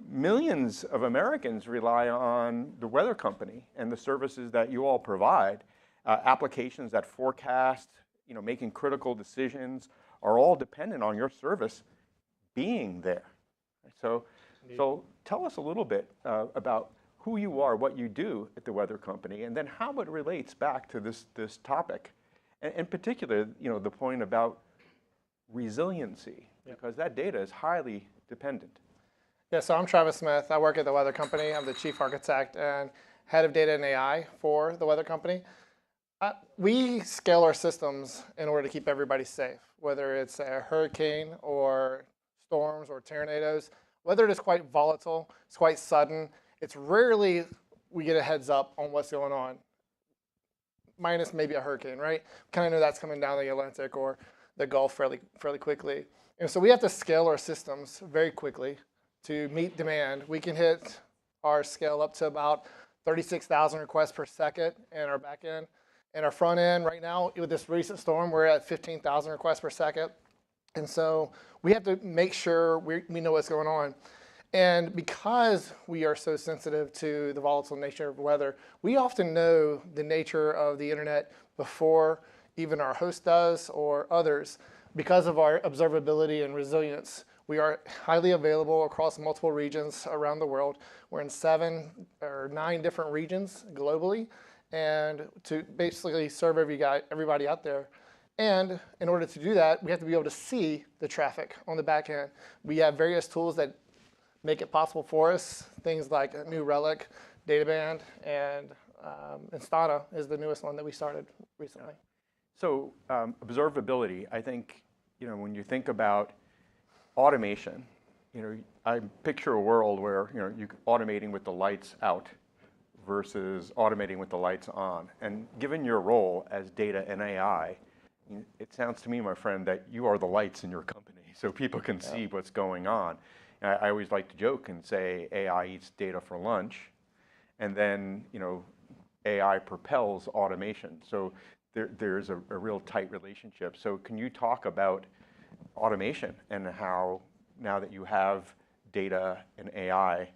millions of Americans rely on the Weather Company and the services that you all provide. Applications that forecast, making critical decisions are all dependent on your service being there. So tell us a little bit about who you are, what you do at the Weather Company, and then how it relates back to this topic. And in particular, the point about resiliency, because that data is highly dependent. Yeah, so I'm Travis Smith. I work at the Weather Company. I'm the Chief Architect and Head of Data and AI for the Weather Company. We scale our systems in order to keep everybody safe, whether it's a hurricane or storms or tornadoes. weather is quite volatile. It's quite sudden. It's rarely we get a heads up on what's going on, minus maybe a hurricane, right? Kind of know that's coming down the Atlantic or the Gulf fairly quickly. And so we have to scale our systems very quickly to meet demand. We can hit our scale up to about 36,000 requests per second in our back end. In our front end right now, with this recent storm, we're at 15,000 requests per second. And so we have to make sure we know what's going on. And because we are so sensitive to the volatile nature of weather, we often know the nature of the internet before even our host does or others. Because of our observability and resilience, we are highly available across multiple regions around the world. We're in 7 or 9 different regions globally, and to basically serve everybody out there. And in order to do that, we have to be able to see the traffic on the back end. We have various tools that make it possible for us, things like New Relic, Databand, and Instana is the newest one that we started recently. So observability, I think, when you think about automation, I picture a world where, you're automating with the lights out versus automating with the lights on. And given your role as data and AI, it sounds to me, my friend, that you are the lights in your company so people can see what's going on. And I always like to joke and say AI eats data for lunch, and then, AI propels automation. So there's a real tight relationship. So can you talk about automation and how, now that you have data and AI,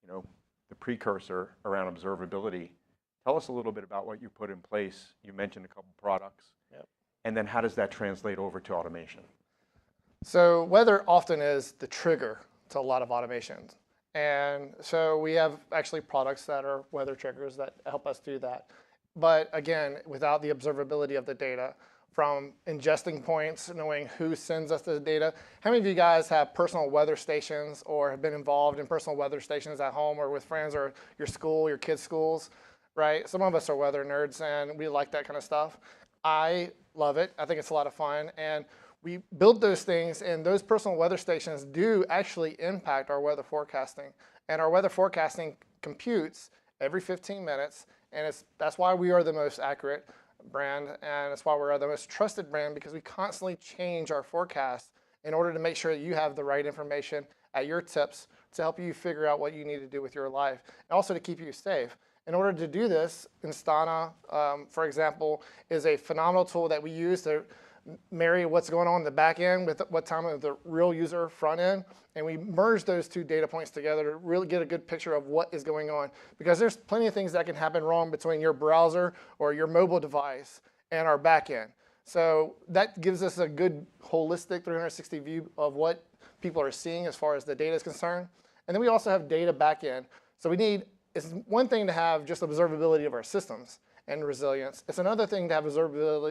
the precursor around observability, tell us a little bit about what you put in place. You mentioned a couple products. Yep. And then how does that translate over to automation? So weather often is the trigger to a lot of automations. And so we have actually products that are weather triggers that help us do that. But again, without the observability of the data, from ingesting points, knowing who sends us the data. How many of you guys have personal weather stations or have been involved in personal weather stations at home or with friends or your school, your kids' schools, right? Some of us are weather nerds and we like that kind of stuff. I love it. I think it's a lot of fun. And we build those things, and those personal weather stations do actually impact our weather forecasting. And our weather forecasting computes every 15 minutes, and that's why we are the most accurate brand, and that's why we're the most trusted brand, because we constantly change our forecast in order to make sure that you have the right information at your tips to help you figure out what you need to do with your life, and also to keep you safe. In order to do this, Instana, for example, is a phenomenal tool that we use to marry what's going on in the back end with what time of the real user front end, and we merge those 2 data points together to really get a good picture of what is going on, because there's plenty of things that can happen wrong between your browser or your mobile device and our back end. So that gives us a good holistic 360 view of what people are seeing as far as the data is concerned. And then we also have data back end. So it's one thing to have just observability of our systems and resilience. It's another thing to have observability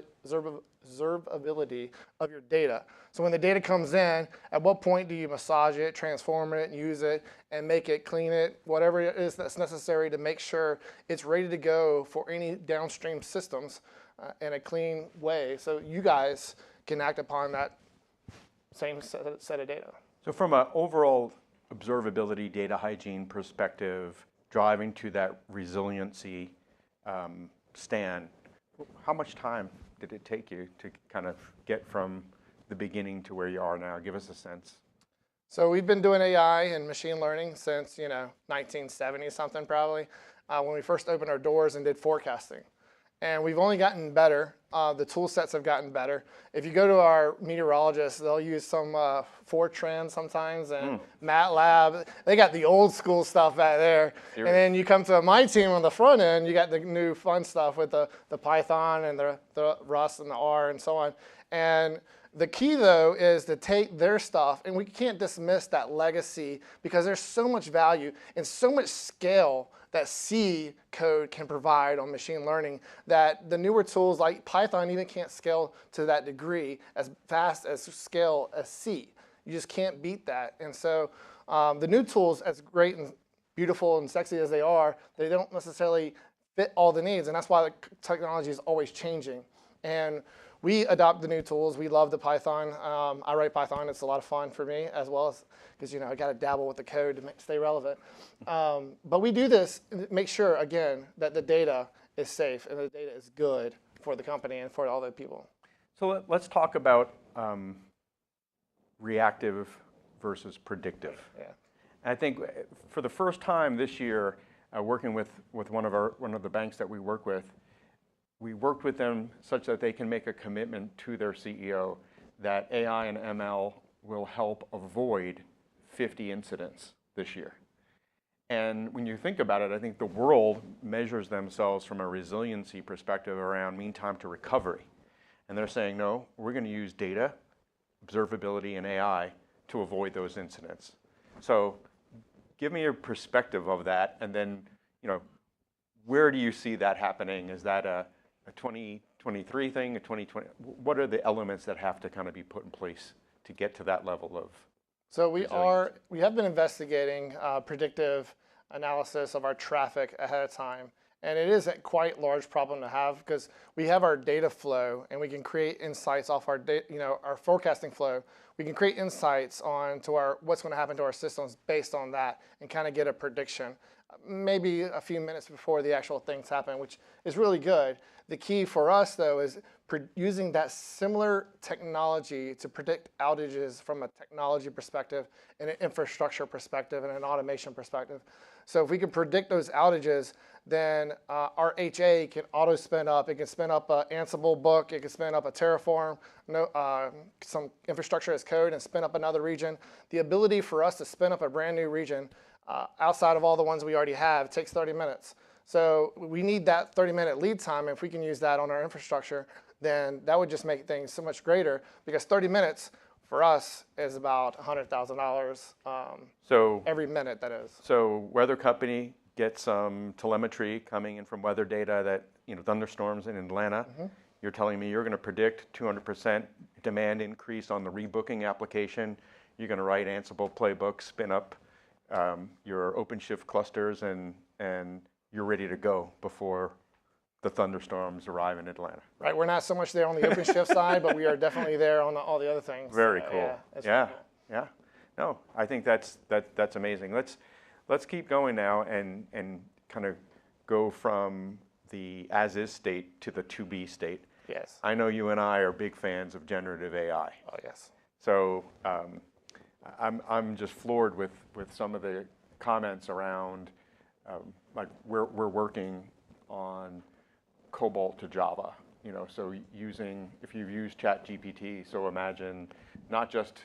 of your data. So when the data comes in, at what point do you massage it, transform it, use it, and make it, clean it, whatever it is that's necessary to make sure it's ready to go for any downstream systems in a clean way, so you guys can act upon that same set of data. So from an overall observability, data hygiene perspective, driving to that resiliency stand, how much time did it take you to kind of get from the beginning to where you are now? Give us a sense. So we've been doing AI and machine learning since 1970 something probably, when we first opened our doors and did forecasting. And we've only gotten better. The tool sets have gotten better. If you go to our meteorologists, they'll use some Fortran sometimes and MATLAB. They got the old school stuff back there. And then you come to my team on the front end, you got the new fun stuff with the Python and the Rust and the R and so on. And the key, though, is to take their stuff, and we can't dismiss that legacy because there's so much value and so much scale that C code can provide on machine learning that the newer tools like Python even can't scale to that degree as fast as scale as C. You just can't beat that. And so the new tools, as great and beautiful and sexy as they are, they don't necessarily fit all the needs, and that's why the technology is always changing. And we adopt the new tools. We love the Python. I write Python. It's a lot of fun for me as well as because I got to dabble with the code to stay relevant. But we do this to make sure, again, that the data is safe and the data is good for the company and for all the people. So let's talk about reactive versus predictive. Yeah. And I think for the first time this year, working with one of the banks that we work with, we worked with them such that they can make a commitment to their CEO that AI and ML will help avoid 50 incidents this year. And when you think about it, I think the world measures themselves from a resiliency perspective around mean time to recovery. And they're saying, no, we're going to use data, observability, and AI to avoid those incidents. So give me your perspective of that, and then, where do you see that happening? Is that a 2023 thing, a 2020? What are the elements that have to kind of be put in place to get to that level of So we have been investigating predictive analysis of our traffic ahead of time. And it is a quite large problem to have because we have our data flow and we can create insights off our our forecasting flow. We can create insights onto what's going to happen to our systems based on that and kind of get a prediction, maybe a few minutes before the actual things happen, which is really good. The key for us, though, is using that similar technology to predict outages from a technology perspective and an infrastructure perspective and an automation perspective. So if we can predict those outages, then our HA can auto spin up. It can spin up an Ansible book. It can spin up a Terraform, some infrastructure as code, and spin up another region. The ability for us to spin up a brand new region outside of all the ones we already have takes 30 minutes. So we need that 30-minute lead time. If we can use that on our infrastructure, then that would just make things so much greater because 30 minutes for us is about $100,000 every minute, that is. So weather company gets some telemetry coming in from weather data that, thunderstorms in Atlanta. Mm-hmm. You're telling me you're going to predict 200% demand increase on the rebooking application. You're going to write Ansible playbooks, spin up your OpenShift clusters, and you're ready to go before the thunderstorms arrive in Atlanta. Right, we're not so much there on the OpenShift side, but we are definitely there on all the other things. Very cool. Yeah. Yeah. No, I think that's amazing. Let's keep going now and kind of go from the as-is state to the to-be state. Yes. I know you and I are big fans of generative AI. Oh yes. So I'm just floored with some of the comments around like we're working on COBOL to Java, so if you've used ChatGPT, so imagine not just,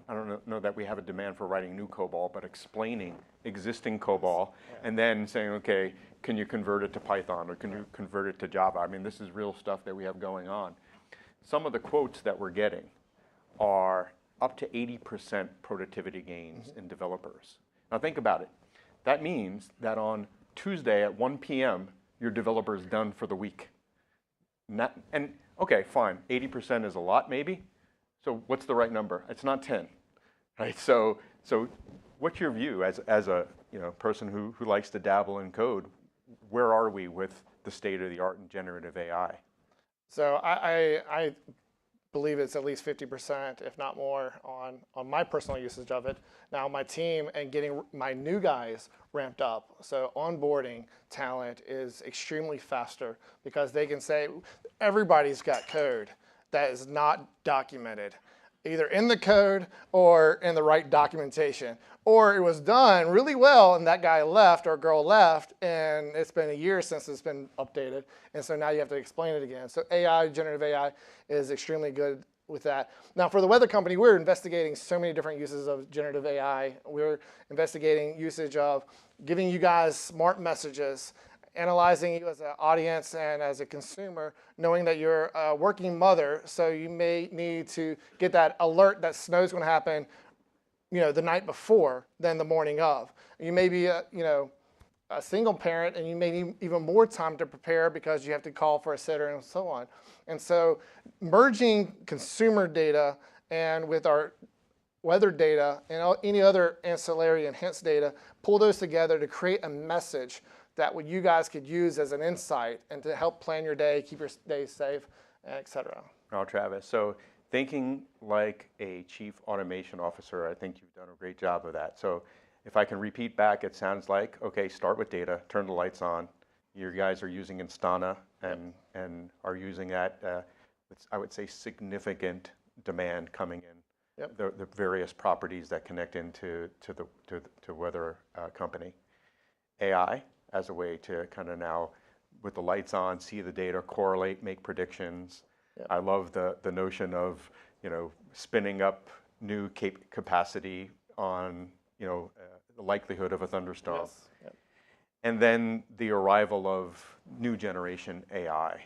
I don't know that we have a demand for writing new COBOL, but explaining existing COBOL and then saying, okay, can you convert it to Python or can you convert it to Java? I mean, this is real stuff that we have going on. Some of the quotes that we're getting are up to 80% productivity gains in developers. Now think about it. That means that on Tuesday at 1 p.m., your developer is done for the week. And okay, fine, 80% is a lot maybe. So what's the right number? It's not 10, right? So what's your view as a person who likes to dabble in code? Where are we with the state of the art in generative AI? So I believe it's at least 50%, if not more, on my personal usage of it. Now my team and getting my new guys ramped up. So onboarding talent is extremely faster because they can say, everybody's got code that is not documented, either in the code or in the right documentation. Or it was done really well and that guy left or girl left and it's been a year since it's been updated. And so now you have to explain it again. So AI, generative AI is extremely good with that. Now for the weather company, we're investigating so many different uses of generative AI. We're investigating usage of giving you guys smart messages, analyzing you as an audience and as a consumer, knowing that you're a working mother, so you may need to get that alert that snow's going to happen, the night before than the morning of. You may be a single parent and you may need even more time to prepare because you have to call for a sitter and so on. And so merging consumer data and with our weather data and any other ancillary enhanced data, pull those together to create a message that what you guys could use as an insight and to help plan your day, keep your day safe, et cetera. Oh, Travis. So thinking like a chief automation officer, I think you've done a great job of that. So if I can repeat back, it sounds like, okay, start with data, turn the lights on. You guys are using Instana and are using that, I would say, significant demand coming in. Yep. The various properties that connect into the weather company. AI as a way to kind of now, with the lights on, see the data, correlate, make predictions. Yep. I love the notion of, spinning up new capacity on, the likelihood of a thunderstorm. Yes. Yep. And then the arrival of new generation AI,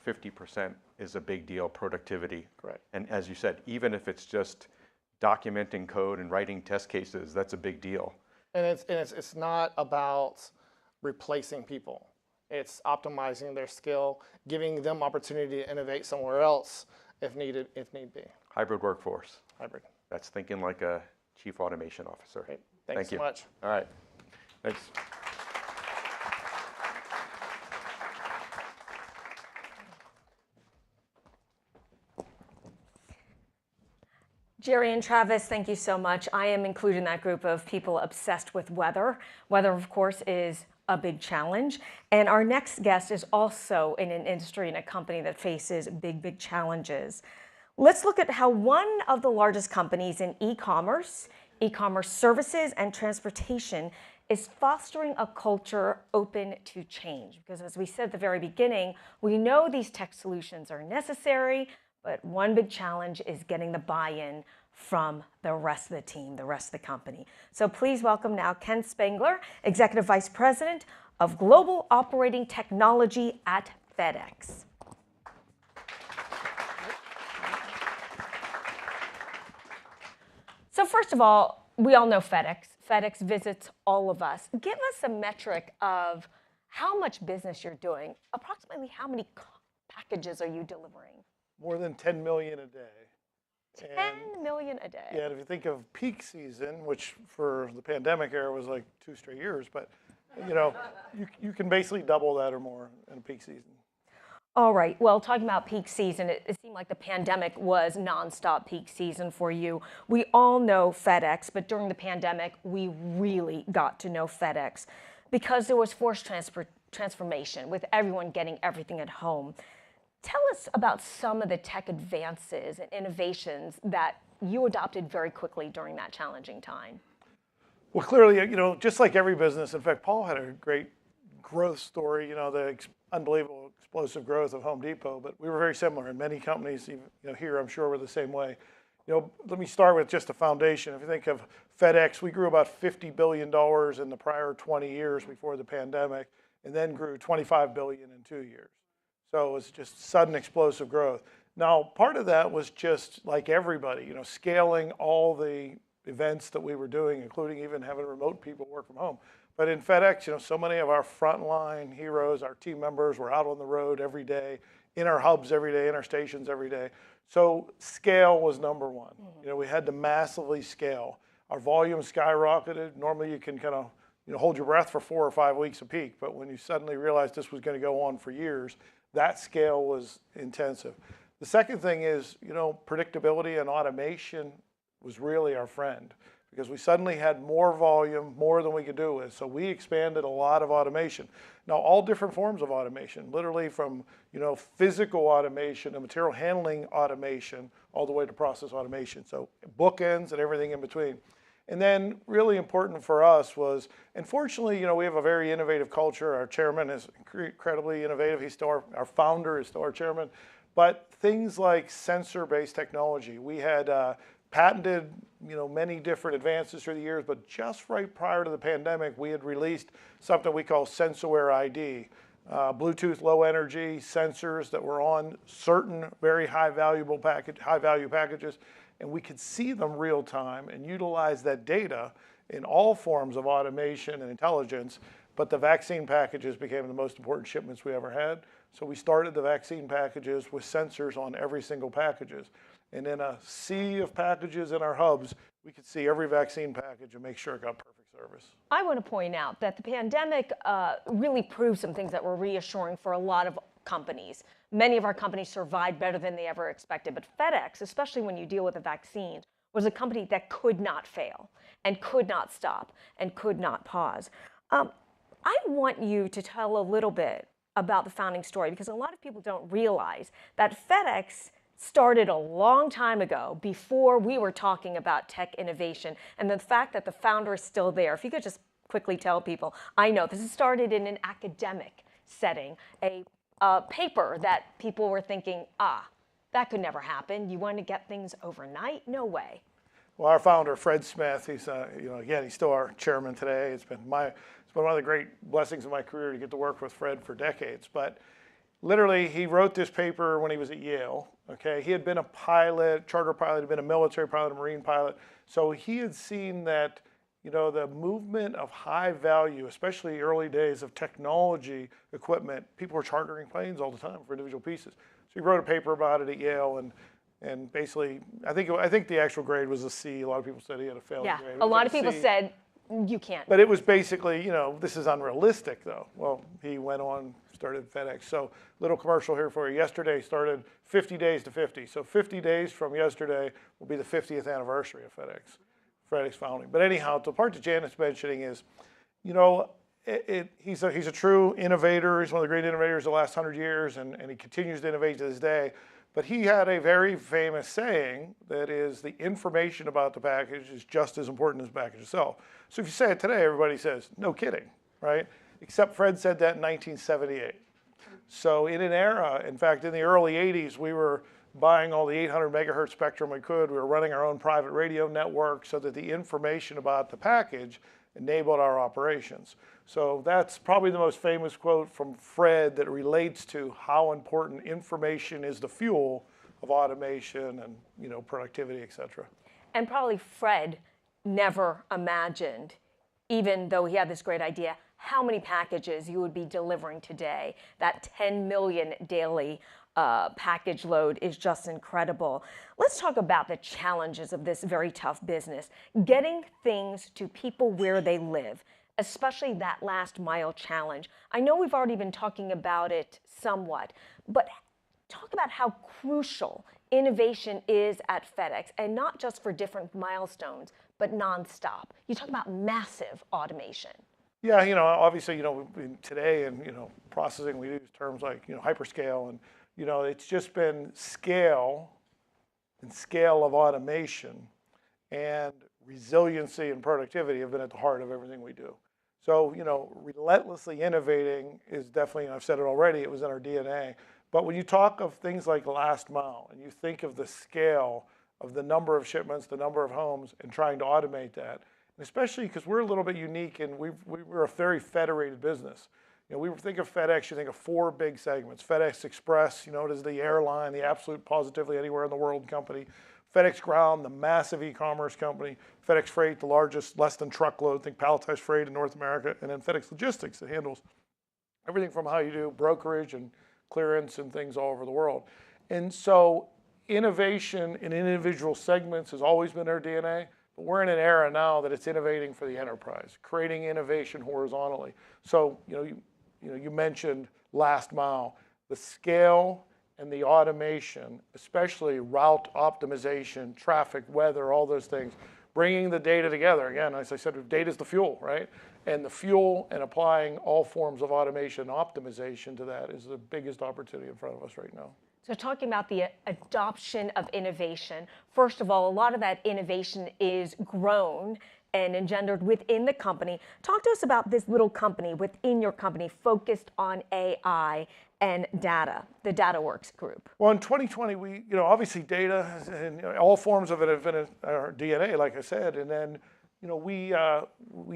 50% is a big deal, productivity. Correct. And as you said, even if it's just documenting code and writing test cases, that's a big deal. And it's not about replacing people. It's optimizing their skill, giving them opportunity to innovate somewhere else if need be. Hybrid workforce. Hybrid. That's thinking like a chief automation officer. Great. Thanks Thank you so much. All right. Thanks. Jerry and Travis, thank you so much. I am included in that group of people obsessed with weather. Weather, of course, is a big challenge. And our next guest is also in an industry and a company that faces big challenges. Let's look at how one of the largest companies in e-commerce services, and transportation is fostering a culture open to change. Because as we said at the very beginning, we know these tech solutions are necessary, but one big challenge is getting the buy-in from the rest of the team, the rest of the company. So please welcome now Ken Spangler, Executive Vice President of Global Operating Technology at FedEx. So first of all, we all know FedEx. FedEx visits all of us. Give us a metric of how much business you're doing. Approximately how many packages are you delivering? More than 10 million a day. 10 million a day. Yeah, and if you think of peak season, which for the pandemic era was like 2 straight years, but you can basically double that or more in a peak season. All right. Well, talking about peak season, it seemed like the pandemic was nonstop peak season for you. We all know FedEx, but during the pandemic, we really got to know FedEx because there was forced transformation with everyone getting everything at home. Tell us about some of the tech advances and innovations that you adopted very quickly during that challenging time. Well, clearly, just like every business, in fact, Paul had a great growth story, the unbelievable explosive growth of Home Depot, but we were very similar, and many companies, here I'm sure were the same way. Let me start with just a foundation. If you think of FedEx, we grew about $50 billion in the prior 20 years before the pandemic, and then grew $25 billion in 2 years. So it was just sudden explosive growth. Now, part of that was just like everybody, scaling all the events that we were doing, including even having remote people work from home. But in FedEx, so many of our frontline heroes, our team members, were out on the road every day, in our hubs every day, in our stations every day. So scale was number one. We had to massively scale. Our volume skyrocketed. Normally you can kind of hold your breath for 4 or 5 weeks of peak, but when you suddenly realized this was going to go on for years, that scale was intensive. The second thing is, predictability and automation was really our friend, because we suddenly had more volume, more than we could do with. So we expanded a lot of automation. Now, all different forms of automation, literally from physical automation to material handling automation, all the way to process automation. So bookends and everything in between. And then really important for us was, and fortunately, we have a very innovative culture. Our chairman is incredibly innovative. He's still our founder, is still our chairman. But things like sensor-based technology, we had patented many different advances through the years, but just right prior to the pandemic, we had released something we call SensoAir ID, Bluetooth low energy sensors that were on certain very high value packages, and we could see them real time and utilize that data in all forms of automation and intelligence. But the vaccine packages became the most important shipments we ever had. So we started the vaccine packages with sensors on every single packages. And in a sea of packages in our hubs, we could see every vaccine package and make sure it got perfect service. I want to point out that the pandemic really proved some things that were reassuring for a lot of companies. Many of our companies survived better than they ever expected, but FedEx, especially when you deal with a vaccine, was a company that could not fail and could not stop and could not pause. I want you to tell a little bit about the founding story, because a lot of people don't realize that FedEx started a long time ago, before we were talking about tech innovation, and the fact that the founder is still there. If you could just quickly tell people, I know this started in an academic setting, a paper that people were thinking, that could never happen. You want to get things overnight? No way. Well, our founder, Fred Smith, he's again, he's still our chairman today. It's been one of the great blessings of my career to get to work with Fred for decades. But literally, he wrote this paper when he was at Yale. Okay, he had been a pilot, charter pilot, had been a military pilot, a Marine pilot. So he had seen that, the movement of high value, especially early days of technology equipment, people were chartering planes all the time for individual pieces. So he wrote a paper about it at Yale, and basically, I think the actual grade was a C. A lot of people said he had a failing grade. A lot of people said you can't. But it was basically, this is unrealistic, though. Well, he went on, started FedEx. So little commercial here for you. Yesterday started 50 days to 50. So 50 days from yesterday will be the 50th anniversary of FedEx founding. But anyhow, the part that Janet's mentioning is, he's a true innovator. He's one of the great innovators of the last 100 years, and he continues to innovate to this day. But he had a very famous saying that is, the information about the package is just as important as the package itself. So if you say it today, everybody says, no kidding, right? Except Fred said that in 1978. So in an era, in fact, in the early 80s, we were buying all the 800 megahertz spectrum we could. We were running our own private radio network so that the information about the package enabled our operations. So that's probably the most famous quote from Fred that relates to how important information is the fuel of automation and productivity, et cetera. And probably Fred never imagined, even though he had this great idea, how many packages you would be delivering today. That 10 million daily package load is just incredible. Let's talk about the challenges of this very tough business. Getting things to people where they live, especially that last mile challenge. I know we've already been talking about it somewhat, but talk about how crucial innovation is at FedEx, and not just for different milestones, but nonstop. You talk about massive automation. Yeah, obviously, today in, processing, we use terms like, hyperscale, and, it's just been scale of automation and resiliency and productivity have been at the heart of everything we do. So, relentlessly innovating is definitely, and I've said it already, it was in our DNA. But when you talk of things like last mile, and you think of the scale of the number of shipments, the number of homes, and trying to automate that, and especially because we're a little bit unique and we're a very federated business. We think of FedEx, you think of 4 big segments. FedEx Express, it is the airline, the absolute positively anywhere in the world company. FedEx Ground, the massive e-commerce company. FedEx Freight, the largest less than truckload, think palletized freight in North America. And then FedEx Logistics, that handles everything from how you do brokerage and clearance and things all over the world. And so innovation in individual segments has always been our DNA. But we're in an era now that it's innovating for the enterprise, creating innovation horizontally. So, you mentioned last mile, the scale and the automation, especially route optimization, traffic, weather, all those things, bringing the data together. Again, as I said, data is the fuel, right? And the fuel and applying all forms of automation and optimization to that is the biggest opportunity in front of us right now. So talking about the adoption of innovation, first of all, a lot of that innovation is grown and engendered within the company. Talk to us about this little company within your company focused on AI and data, the DataWorks group. Well, in 2020, we, obviously data and all forms of it have been in our DNA, like I said, and then, we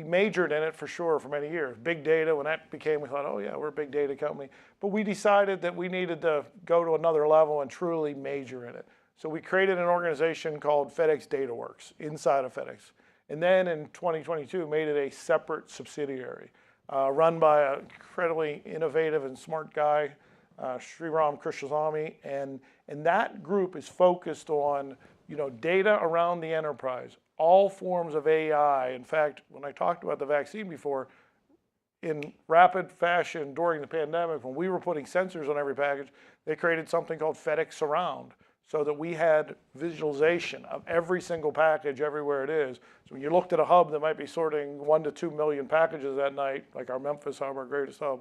majored in it for sure for many years. Big data, when that became, we thought, oh yeah, we're a big data company. But we decided that we needed to go to another level and truly major in it. So we created an organization called FedEx DataWorks inside of FedEx. And then in 2022, made it a separate subsidiary run by an incredibly innovative and smart guy, Narayanan Krishnakumar. And that group is focused on, data around the enterprise, all forms of AI. In fact, when I talked about the vaccine before, in rapid fashion during the pandemic, when we were putting sensors on every package, they created something called FedEx Surround, so that we had visualization of every single package everywhere it is. So when you looked at a hub that might be sorting 1 to 2 million packages that night, like our Memphis hub, our greatest hub,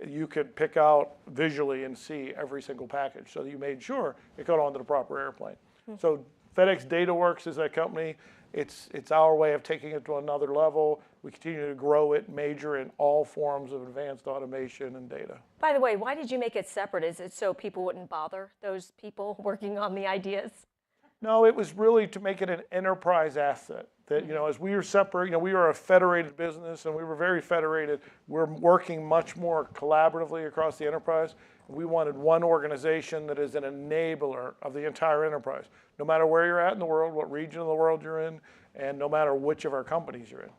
you could pick out visually and see every single package, so that you made sure it got onto the proper airplane. So FedEx DataWorks is that company. It's our way of taking it to another level. We continue to grow it, major in all forms of advanced automation and data. By the way, why did you make it separate? Is it so people wouldn't bother those people working on the ideas? No, it was really to make it an enterprise asset. That, as we were separate, we were a federated business, and we were very federated. We're working much more collaboratively across the enterprise. We wanted one organization that is an enabler of the entire enterprise, no matter where you're at in the world, what region of the world you're in, and no matter which of our companies you're in.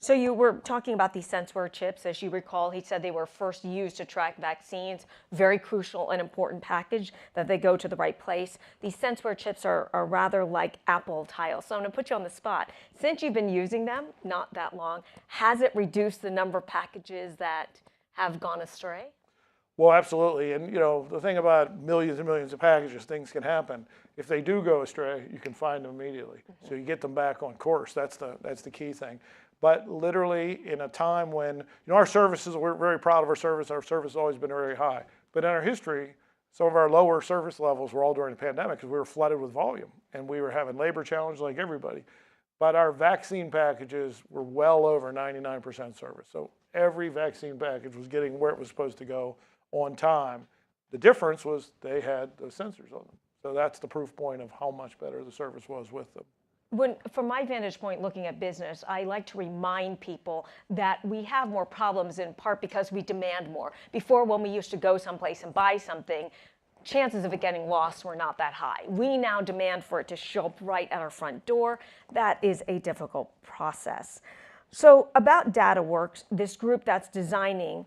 So you were talking about these sensor chips. As you recall, he said they were first used to track vaccines. Very crucial and important package that they go to the right place. These sensor chips are rather like Apple tiles. So I'm going to put you on the spot. Since you've been using them, not that long, has it reduced the number of packages that have gone astray? Well, absolutely. And the thing about millions and millions of packages, things can happen. If they do go astray, you can find them immediately. So you get them back on course. That's the key thing. But literally, in a time when our services, we're very proud of our service. Our service has always been very high. But in our history, some of our lower service levels were all during the pandemic, because we were flooded with volume and we were having labor challenges like everybody. But our vaccine packages were well over 99% service. So every vaccine package was getting where it was supposed to go on time. The difference was they had those sensors on them. So that's the proof point of how much better the service was with them. From my vantage point looking at business, I like to remind people that we have more problems in part because we demand more. Before, when we used to go someplace and buy something, chances of it getting lost were not that high. We now demand for it to show up right at our front door. That is a difficult process. So about DataWorks, this group that's designing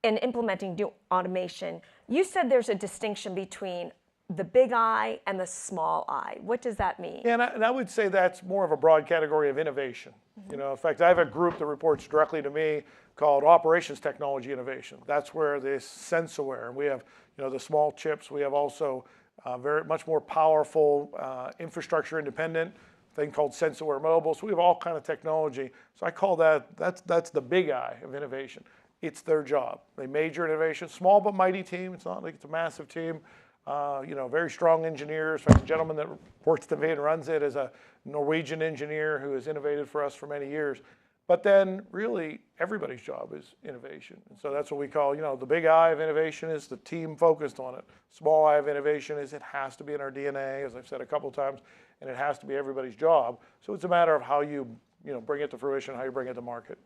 and implementing new automation, you said there's a distinction between the big I and the small I. What does that mean? Yeah, and I would say that's more of a broad category of innovation. In fact, I have a group that reports directly to me called Operations Technology Innovation. That's where this SenseAware, and we have the small chips. We have also very much more powerful infrastructure independent thing called SenseAware Mobile. So we have all kind of technology. So I call that's the big I of innovation. It's their job. They major in innovation, small but mighty team. It's not like it's a massive team. Very strong engineers. The gentleman that reports to me and runs it is a Norwegian engineer who has innovated for us for many years. But then really everybody's job is innovation. And so that's what we call, the big I of innovation is the team focused on it. Small I of innovation is it has to be in our DNA, as I've said a couple of times, and it has to be everybody's job. So it's a matter of how you, bring it to fruition, how you bring it to market.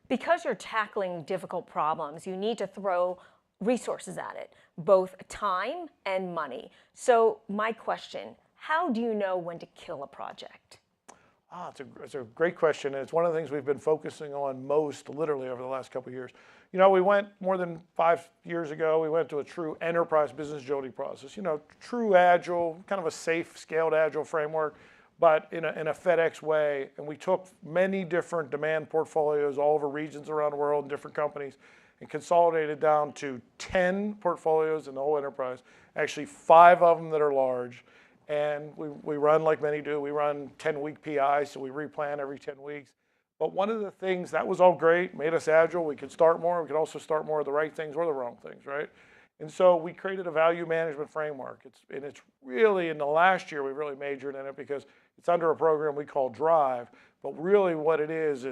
Because you're tackling difficult problems, you need to throw resources at it, both time and money. So my question, how do you know when to kill a project? It's a great question. And it's one of the things we've been focusing on most literally over the last couple of years. We went more than 5 years ago, we went to a true enterprise business agility process, true agile, kind of a safe scaled agile framework, but in a FedEx way. And we took many different demand portfolios all over regions around the world and different companies and consolidated down to 10 portfolios in the whole enterprise, actually 5 of them that are large. And we run like many do. We run 10-week PI, so we replan every 10 weeks. But one of the things, that was all great, made us agile. We could start more. We could also start more of the right things or the wrong things, right? And so we created a value management framework. It's really, in the last year, we really majored in it because it's under a program we call Drive. But really what it is,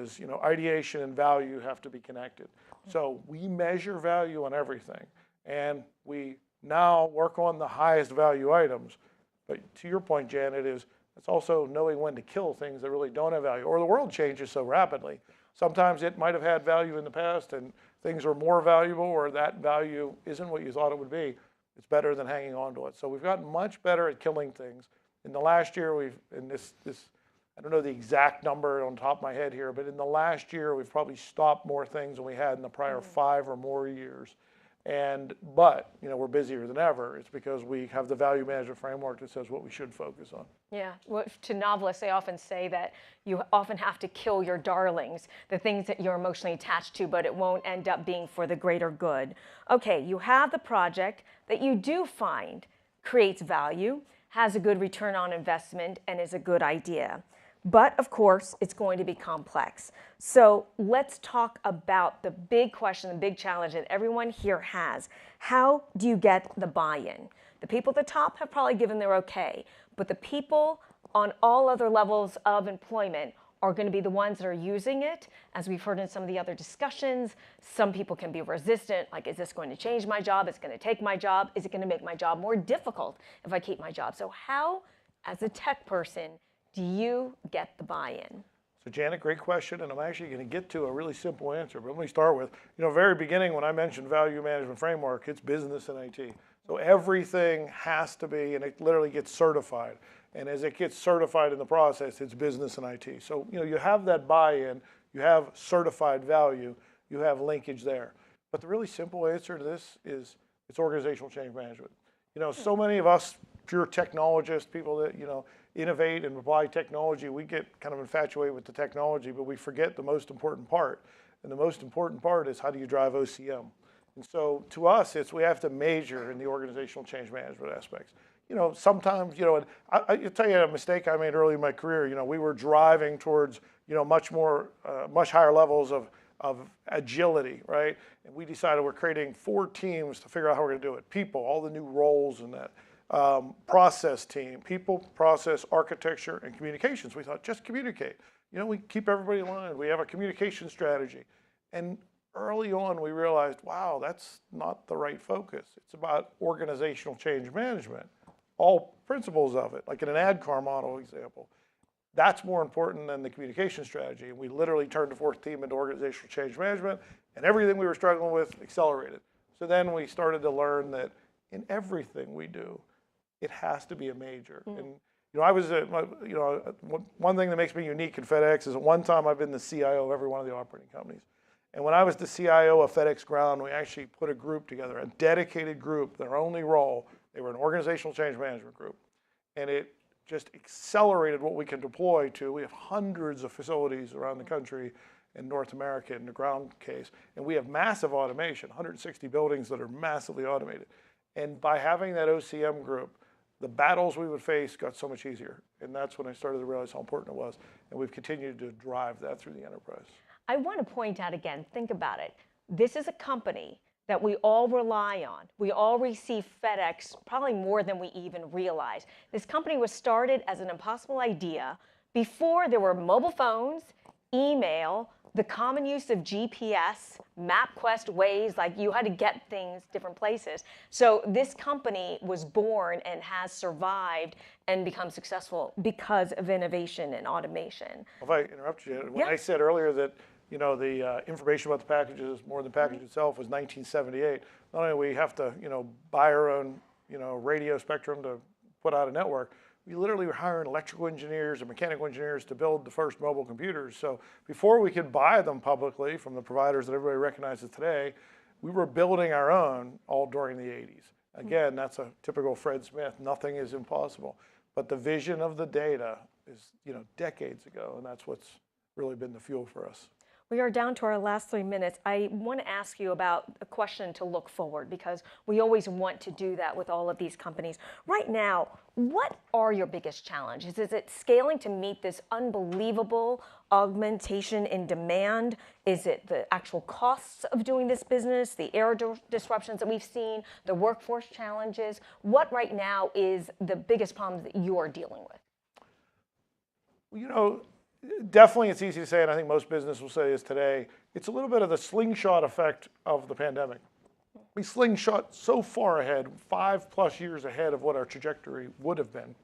ideation and value have to be connected. So we measure value on everything. And we now work on the highest value items. But to your point, Janet, it's also knowing when to kill things that really don't have value, or the world changes so rapidly. Sometimes it might have had value in the past and things are more valuable, or that value isn't what you thought it would be. It's better than hanging on to it. So we've gotten much better at killing things. In the last year, I don't know the exact number on top of my head here, but in the last year, we've probably stopped more things than we had in the prior 5 or more years. But we're busier than ever. It's because we have the value management framework that says what we should focus on. Yeah, well, to novelists, they often say that you often have to kill your darlings, the things that you're emotionally attached to, but it won't end up being for the greater good. Okay, you have the project that you do find creates value, has a good return on investment, and is a good idea. But of course, it's going to be complex. So let's talk about the big question, the big challenge that everyone here has. How do you get the buy-in? The people at the top have probably given their okay, but the people on all other levels of employment are going to be the ones that are using it. As we've heard in some of the other discussions, some people can be resistant, like, is this going to change my job? Is it going to take my job? Is it going to make my job more difficult if I keep my job? So how, as a tech person, do you get the buy-in? So Janet, great question, and I'm actually going to get to a really simple answer, but let me start with, very beginning when I mentioned value management framework, it's business and IT. So everything has to be, and it literally gets certified. And as it gets certified in the process, it's business and IT. So, you have that buy-in, you have certified value, you have linkage there. But the really simple answer to this is it's organizational change management. So many of us pure technologists, people that, innovate and apply technology, we get kind of infatuated with the technology, but we forget the most important part. And the most important part is how do you drive OCM? And so to us, we have to major in the organizational change management aspects. Sometimes, I'll tell you a mistake I made early in my career. We were driving towards, much higher levels of agility, right? And we decided we're creating 4 teams to figure out how we're going to do it. People, all the new roles in that. Process team, people, process, architecture, and communications. We thought, just communicate. We keep everybody in line. We have a communication strategy. And early on, we realized, wow, that's not the right focus. It's about organizational change management. All principles of it, like in an ADCAR model example. That's more important than the communication strategy. And we literally turned the 4th team into organizational change management, and everything we were struggling with accelerated. So then we started to learn that in everything we do, it has to be a major. And I was, one thing that makes me unique in FedEx is at one time I've been the CIO of every one of the operating companies. And when I was the CIO of FedEx Ground, we actually put a group together, a dedicated group, their only role. They were an organizational change management group. And it just accelerated what we can deploy to. We have hundreds of facilities around the country in North America in the ground case. And we have massive automation, 160 buildings that are massively automated. And by having that OCM group, the battles we would face got so much easier. And that's when I started to realize how important it was. And we've continued to drive that through the enterprise. I want to point out again, think about it. This is a company that we all rely on. We all receive FedEx probably more than we even realize. This company was started as an impossible idea before there were mobile phones, email, the common use of GPS, MapQuest, Waze, like you had to get things different places. So this company was born and has survived and become successful because of innovation and automation. If I interrupt you, when I said earlier that the information about the packages more than the package itself was 1978, not only do we have to buy our own radio spectrum to put out a network, we literally were hiring electrical engineers and mechanical engineers to build the first mobile computers. So before we could buy them publicly from the providers that everybody recognizes today, we were building our own all during the 80s. Again, that's a typical Fred Smith. Nothing is impossible. But the vision of the data is decades ago, and that's what's really been the fuel for us. We are down to our last 3 minutes. I want to ask you about a question to look forward, because we always want to do that with all of these companies. Right now, what are your biggest challenges? Is it scaling to meet this unbelievable augmentation in demand? Is it the actual costs of doing this business, the air disruptions that we've seen, the workforce challenges? What right now is the biggest problem that you are dealing with? Definitely it's easy to say, and I think most business will say is today, it's a little bit of the slingshot effect of the pandemic. We slingshot so far ahead, 5+ years ahead of what our trajectory would have been.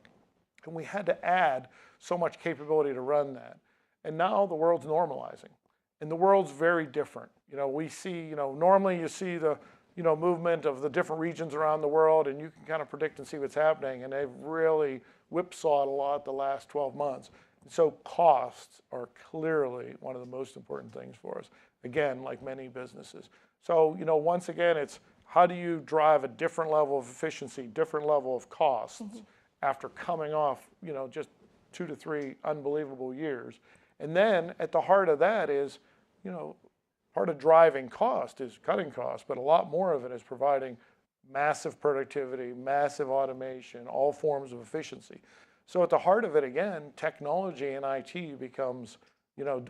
And we had to add so much capability to run that. And now the world's normalizing. And the world's very different. We see, normally you see the, movement of the different regions around the world, and you can kind of predict and see what's happening. And they've really whipsawed a lot the last 12 months. So costs are clearly one of the most important things for us. Again, like many businesses. So, once again, it's how do you drive a different level of efficiency, different level of costs after coming off, just 2 to 3 unbelievable years? And then at the heart of that is, part of driving cost is cutting costs, but a lot more of it is providing massive productivity, massive automation, all forms of efficiency. So at the heart of it, again, technology and IT becomes,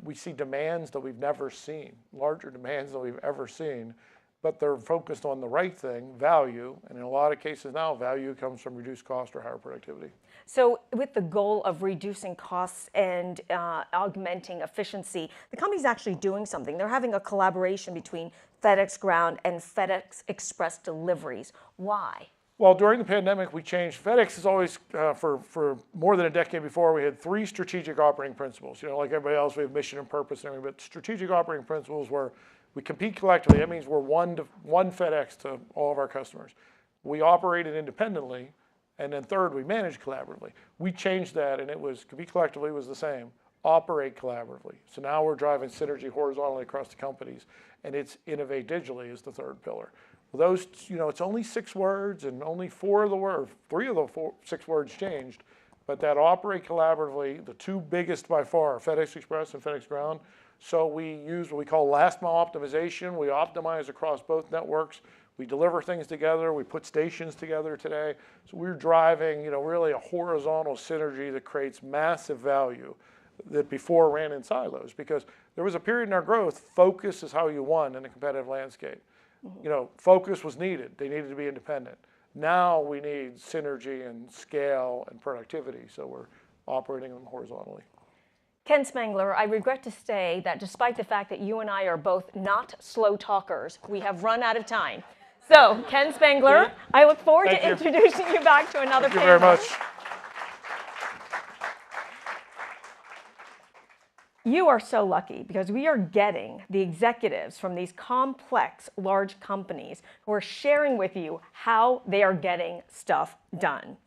we see demands that we've never seen, larger demands than we've ever seen, but they're focused on the right thing, value, and in a lot of cases now, value comes from reduced cost or higher productivity. So with the goal of reducing costs and augmenting efficiency, the company's actually doing something. They're having a collaboration between FedEx Ground and FedEx Express deliveries. Why? Well, during the pandemic, we changed. FedEx is always, for more than a decade before, we had 3 strategic operating principles. Like everybody else, we have mission and purpose and everything, but strategic operating principles were we compete collectively. That means we're one FedEx to all of our customers. We operated independently, and then third, we manage collaboratively. We changed that, and it was compete collectively was the same. Operate collaboratively. So now we're driving synergy horizontally across the companies, and it's innovate digitally is the third pillar. Well, those, it's only 6 words, and only 3 of the 6 words changed, but that operate collaboratively, the 2 biggest by far, FedEx Express and FedEx Ground. So we use what we call last mile optimization. We optimize across both networks. We deliver things together. We put stations together today. So we're driving, really a horizontal synergy that creates massive value that before ran in silos, because there was a period in our growth, focus is how you won in a competitive landscape. Focus was needed. They needed to be independent. Now we need synergy and scale and productivity, so we're operating them horizontally. Ken Spangler, I regret to say that despite the fact that you and I are both not slow talkers, we have run out of time. So, Ken Spangler, I look forward to introducing you back to another panel. Thank you very much. You are so lucky because we are getting the executives from these complex, large companies who are sharing with you how they are getting stuff done.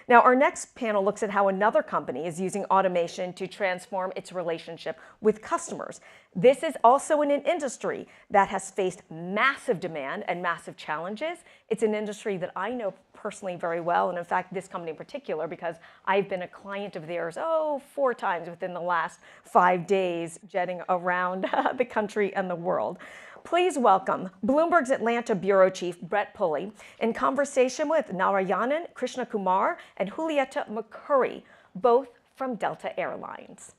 Now, our next panel looks at how another company is using automation to transform its relationship with customers. This is also in an industry that has faced massive demand and massive challenges. It's an industry that I know personally very well, and in fact, this company in particular, because I've been a client of theirs, 4 times within the last 5 days, jetting around the country and the world. Please welcome Bloomberg's Atlanta Bureau Chief, Brett Pulley, in conversation with Narayanan Krishnakumar and Julieta McCurry, both from Delta Airlines.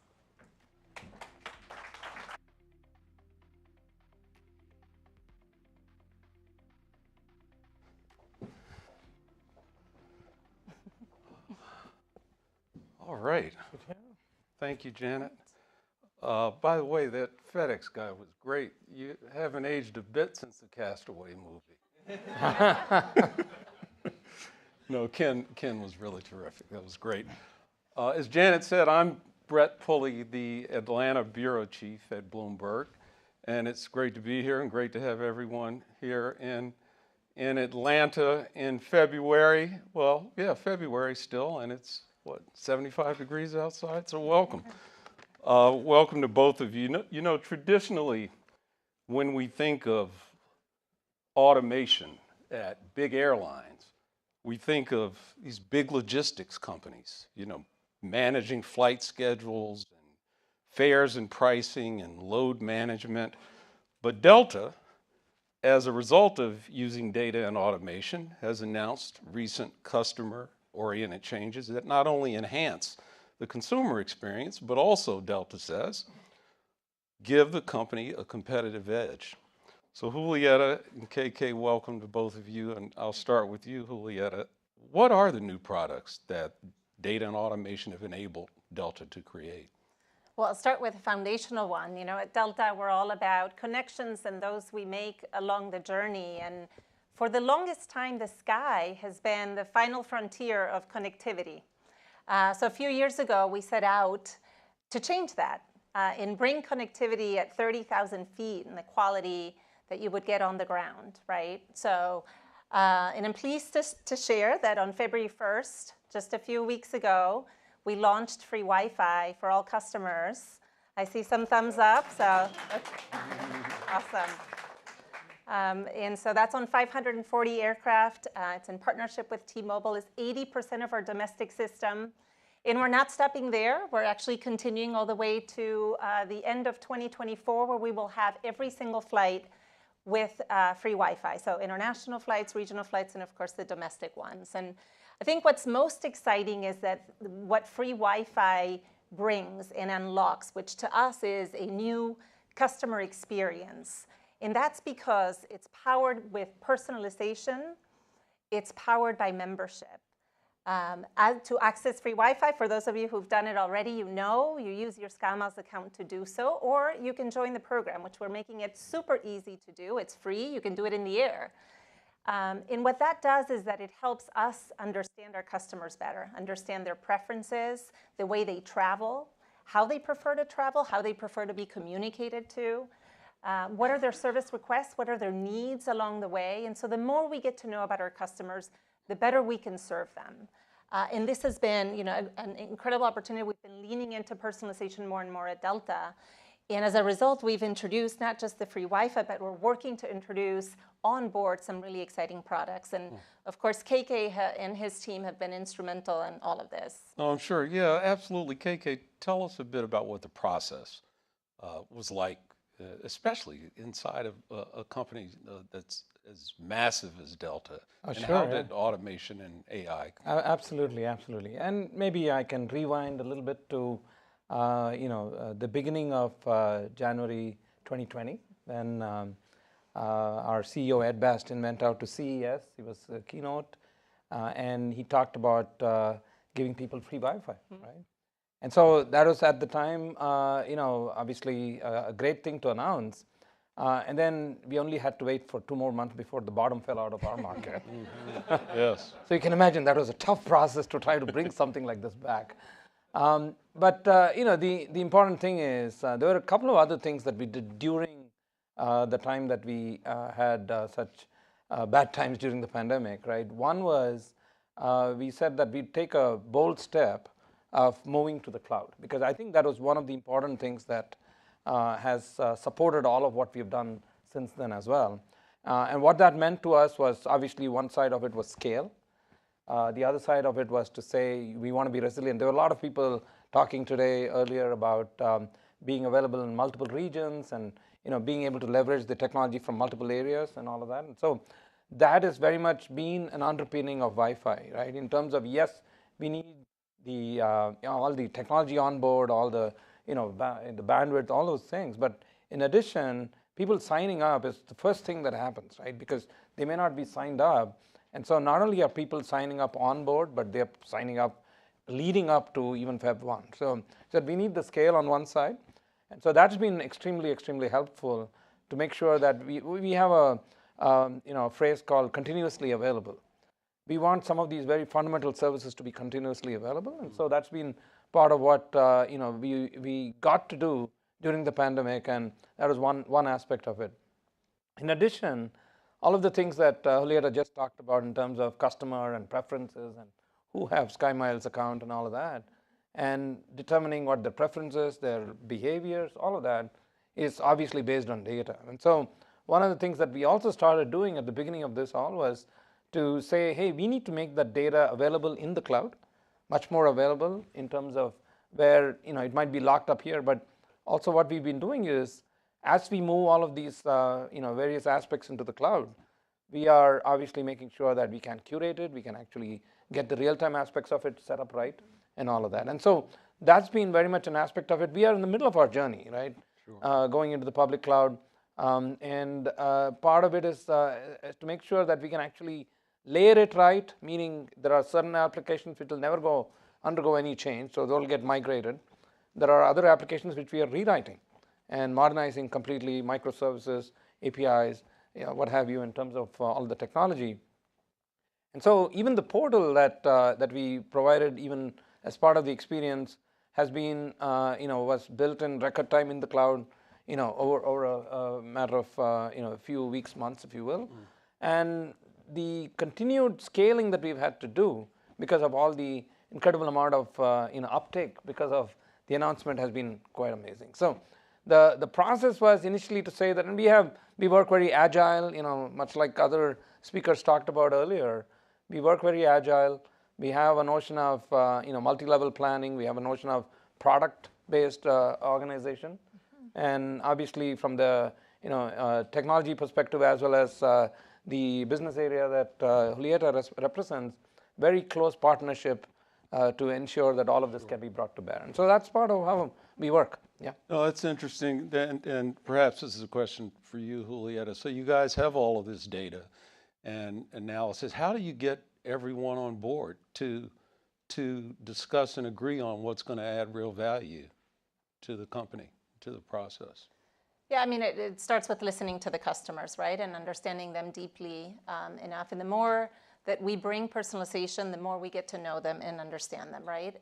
All right. Thank you, Janet. By the way, that FedEx guy was great. You haven't aged a bit since the Castaway movie. No, Ken was really terrific. That was great. As Janet said, I'm Brett Pulley, the Atlanta Bureau Chief at Bloomberg, and it's great to be here and great to have everyone here in Atlanta in February. Well, yeah, February still, and it's, 75 degrees outside, so welcome. Welcome to both of you. Traditionally, when we think of automation at big airlines, we think of these big logistics companies, managing flight schedules and fares and pricing and load management. But Delta, as a result of using data and automation, has announced recent customer-oriented changes that not only enhance the consumer experience, but also, Delta says, give the company a competitive edge. So Julieta and KK, welcome to both of you, and I'll start with you, Julieta. What are the new products that data and automation have enabled Delta to create? Well, I'll start with a foundational one. At Delta, we're all about connections and those we make along the journey. And for the longest time, the sky has been the final frontier of connectivity. So a few years ago, we set out to change that and bring connectivity at 30,000 feet and the quality that you would get on the ground, right? So, and I'm pleased to share that on February 1st, just a few weeks ago, we launched free Wi-Fi for all customers. I see some thumbs up, so awesome. And so that's on 540 aircraft. It's in partnership with T-Mobile. It's 80% of our domestic system. And we're not stopping there. We're actually continuing all the way to the end of 2024, where we will have every single flight with free Wi-Fi. So international flights, regional flights, and of course the domestic ones. And I think what's most exciting is that what free Wi-Fi brings and unlocks, which to us is a new customer experience. And that's because it's powered with personalization. It's powered by membership. To access free Wi-Fi, for those of you who've done it already, you use your SkyMiles account to do so, or you can join the program, which we're making it super easy to do. It's free. You can do it in the air. And what that does is that it helps us understand our customers better, understand their preferences, the way they travel, how they prefer to travel, how they prefer to be communicated to. What are their service requests? What are their needs along the way? And so the more we get to know about our customers, the better we can serve them. And this has been, an incredible opportunity. We've been leaning into personalization more and more at Delta. And as a result, we've introduced not just the free Wi-Fi, but we're working to introduce on board some really exciting products. And of course, KK and his team have been instrumental in all of this. Oh, I'm sure. Yeah, absolutely. KK, tell us a bit about what the process was like, especially inside of a company that's as massive as Delta. And Sure, how did automation and AI? Absolutely. And maybe I can rewind a little bit to the beginning of January 2020, when our CEO Ed Bastian went out to CES. He was a keynote, and he talked about giving people free Wi-Fi, right? And so that was at the time, obviously a great thing to announce. And then we only had to wait for 2 more months before the bottom fell out of our market. Yes. So you can imagine that was a tough process to try to bring something like this back. But the important thing is there were a couple of other things that we did during the time that we had such bad times during the pandemic, right? One was we said that we'd take a bold step of moving to the cloud, because I think that was one of the important things that has supported all of what we've done since then as well. And what that meant to us was, obviously, one side of it was scale. The other side of it was to say we want to be resilient. There were a lot of people talking today earlier about being available in multiple regions and being able to leverage the technology from multiple areas and all of that. And so that has very much been an underpinning of Wi-Fi, right? In terms of, yes, we need the all the technology on board, all the the bandwidth, all those things. But in addition, people signing up is the first thing that happens, right? Because they may not be signed up. And so not only are people signing up on board, but they're signing up leading up to even Feb 1. So we need the scale on one side. And so that's been extremely, extremely helpful to make sure that we have a phrase called continuously available. We want some of these very fundamental services to be continuously available. And so that's been part of what we got to do during the pandemic, and that was one aspect of it. In addition, all of the things that Julieta just talked about in terms of customer and preferences and who have SkyMiles account and all of that, and determining what their preferences, their behaviors, all of that is obviously based on data. And so one of the things that we also started doing at the beginning of this all was to say, hey, we need to make that data available in the cloud, much more available in terms of where it might be locked up here. But also what we've been doing is, as we move all of these various aspects into the cloud, we are obviously making sure that we can curate it, we can actually get the real-time aspects of it set up right, and all of that. And so that's been very much an aspect of it. We are in the middle of our journey, right? Sure. Going into the public cloud. And part of it is to make sure that we can actually layer it right, meaning there are certain applications which will never undergo any change, so they'll get migrated. There are other applications which we are rewriting and modernizing completely, microservices, APIs, what have you, in terms of all the technology. And so even the portal that we provided, even as part of the experience, has been was built in record time in the cloud, over a matter of a few weeks, months, if you will. And the continued scaling that we've had to do because of all the incredible amount of uptake because of the announcement has been quite amazing. So the process was initially to say that, and we work very agile, much like other speakers talked about earlier. We work very agile. We have a notion of multi-level planning. We have a notion of product-based organization, and obviously from the technology perspective as well as the business area that Julieta represents, very close partnership to ensure that all of this can be brought to bear. And so that's part of how we work. Yeah. No, that's interesting, and perhaps this is a question for you, Julieta. So you guys have all of this data and analysis. How do you get everyone on board to discuss and agree on what's going to add real value to the company, to the process? Yeah, I mean, it starts with listening to the customers, right, and understanding them deeply enough. And the more that we bring personalization, the more we get to know them and understand them, right?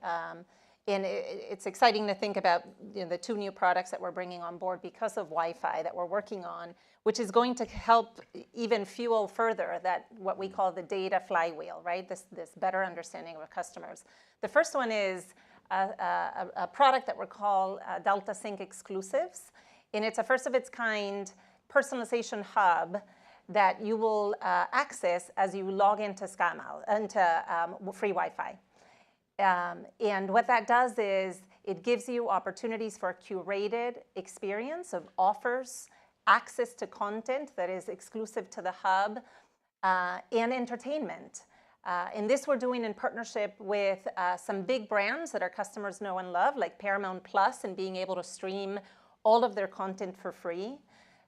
And it's exciting to think about the 2 new products that we're bringing on board because of Wi-Fi that we're working on, which is going to help even fuel further that what we call the data flywheel, right? This better understanding of customers. The first one is a product that we call Delta Sync Exclusives, and it's a first of its kind personalization hub that you will access as you log into free Wi-Fi. And what that does is it gives you opportunities for a curated experience of offers, access to content that is exclusive to the hub, and entertainment. And this we're doing in partnership with some big brands that our customers know and love, like Paramount Plus, and being able to stream all of their content for free.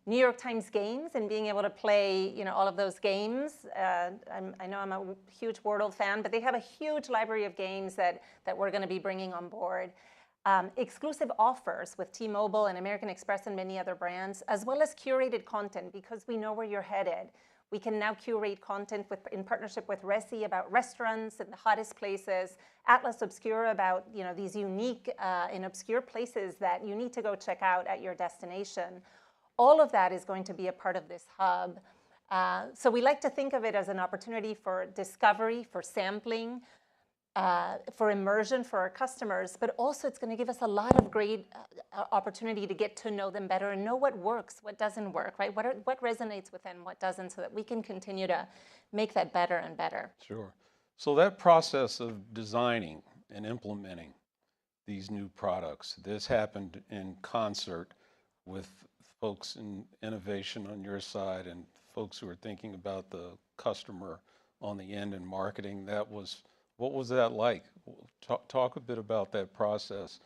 New York Times Games and being able to play, all of those games. I know I'm a huge Wordle fan, but they have a huge library of games that we're going to be bringing on board. Exclusive offers with T-Mobile and American Express and many other brands, as well as curated content because we know where you're headed. We can now curate content in partnership with Resi about restaurants and the hottest places, Atlas Obscura about these unique and obscure places that you need to go check out at your destination. All of that is going to be a part of this hub. So we like to think of it as an opportunity for discovery, for sampling, for immersion for our customers, but also it's going to give us a lot of great opportunity to get to know them better and know what works, what doesn't work, right? What resonates with them, what doesn't, so that we can continue to make that better and better. Sure. So that process of designing and implementing these new products, this happened in concert with folks in innovation on your side and folks who are thinking about the customer on the end in marketing. What was that like? Talk a bit about that process.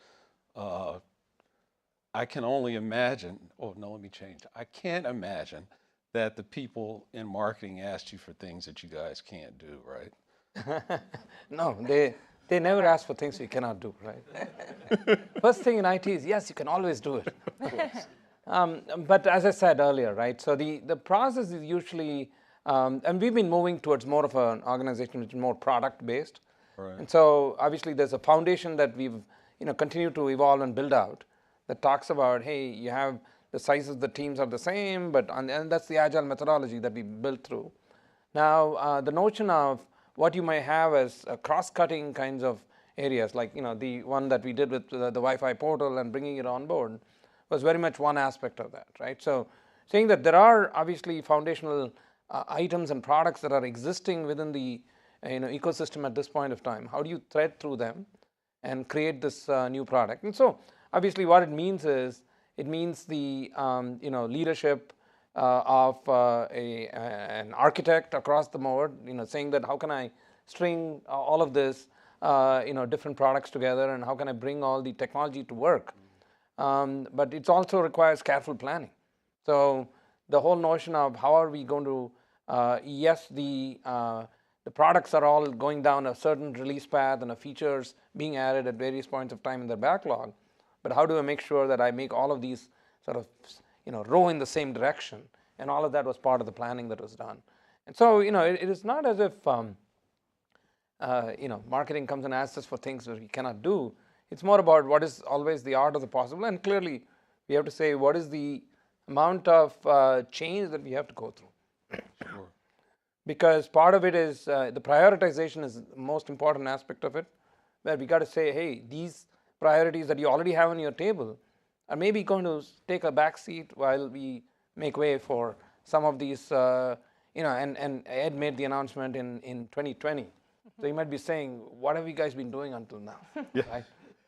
I can only imagine, let me change. I can't imagine that the people in marketing asked you for things that you guys can't do, right? No, they never ask for things you cannot do, right? First thing in IT is, yes, you can always do it. But as I said earlier, right, so the process is usually, and we've been moving towards more of an organization which is more product-based. Right. And so obviously there's a foundation that we've continued to evolve and build out that talks about, hey, you have the sizes of the teams are the same, and that's the agile methodology that we built through. Now, the notion of what you might have as cross-cutting kinds of areas, like the one that we did with the Wi-Fi portal and bringing it on board, was very much one aspect of that, right? So saying that there are obviously foundational items and products that are existing within the ecosystem at this point of time. How do you thread through them and create this new product? And so obviously what it means is, it means the leadership of an architect across the board, saying that how can I string all of this, different products together, and how can I bring all the technology to work? But it also requires careful planning. So the whole notion of how are we going to, yes, the products are all going down a certain release path and the features being added at various points of time in their backlog, but how do I make sure that I make all of these sort of, row in the same direction? And all of that was part of the planning that was done. And so, it is not as if, marketing comes and asks us for things that we cannot do. It's more about what is always the art of the possible, and clearly we have to say what is the amount of change that we have to go through. Sure. Because part of it is the prioritization is the most important aspect of it, where we got to say, hey, these priorities that you already have on your table, are maybe going to take a back seat while we make way for some of these, and Ed made the announcement in 2020. So you might be saying, what have you guys been doing until now? Yeah. Right?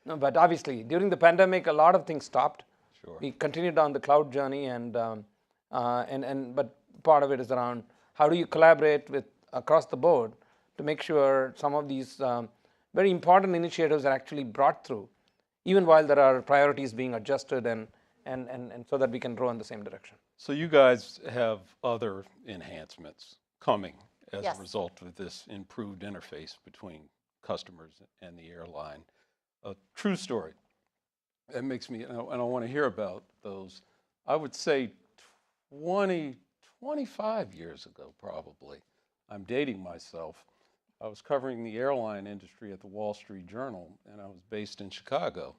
No, but obviously, during the pandemic, a lot of things stopped. Sure. We continued on the cloud journey, but part of it is around how do you collaborate with across the board to make sure some of these very important initiatives are actually brought through, even while there are priorities being adjusted and so that we can grow in the same direction. So you guys have other enhancements coming as Yes. a result of this improved interface between customers and the airline. A true story. That makes me, and I want to hear about those. I would say 25 years ago, probably. I'm dating myself. I was covering the airline industry at the Wall Street Journal, and I was based in Chicago.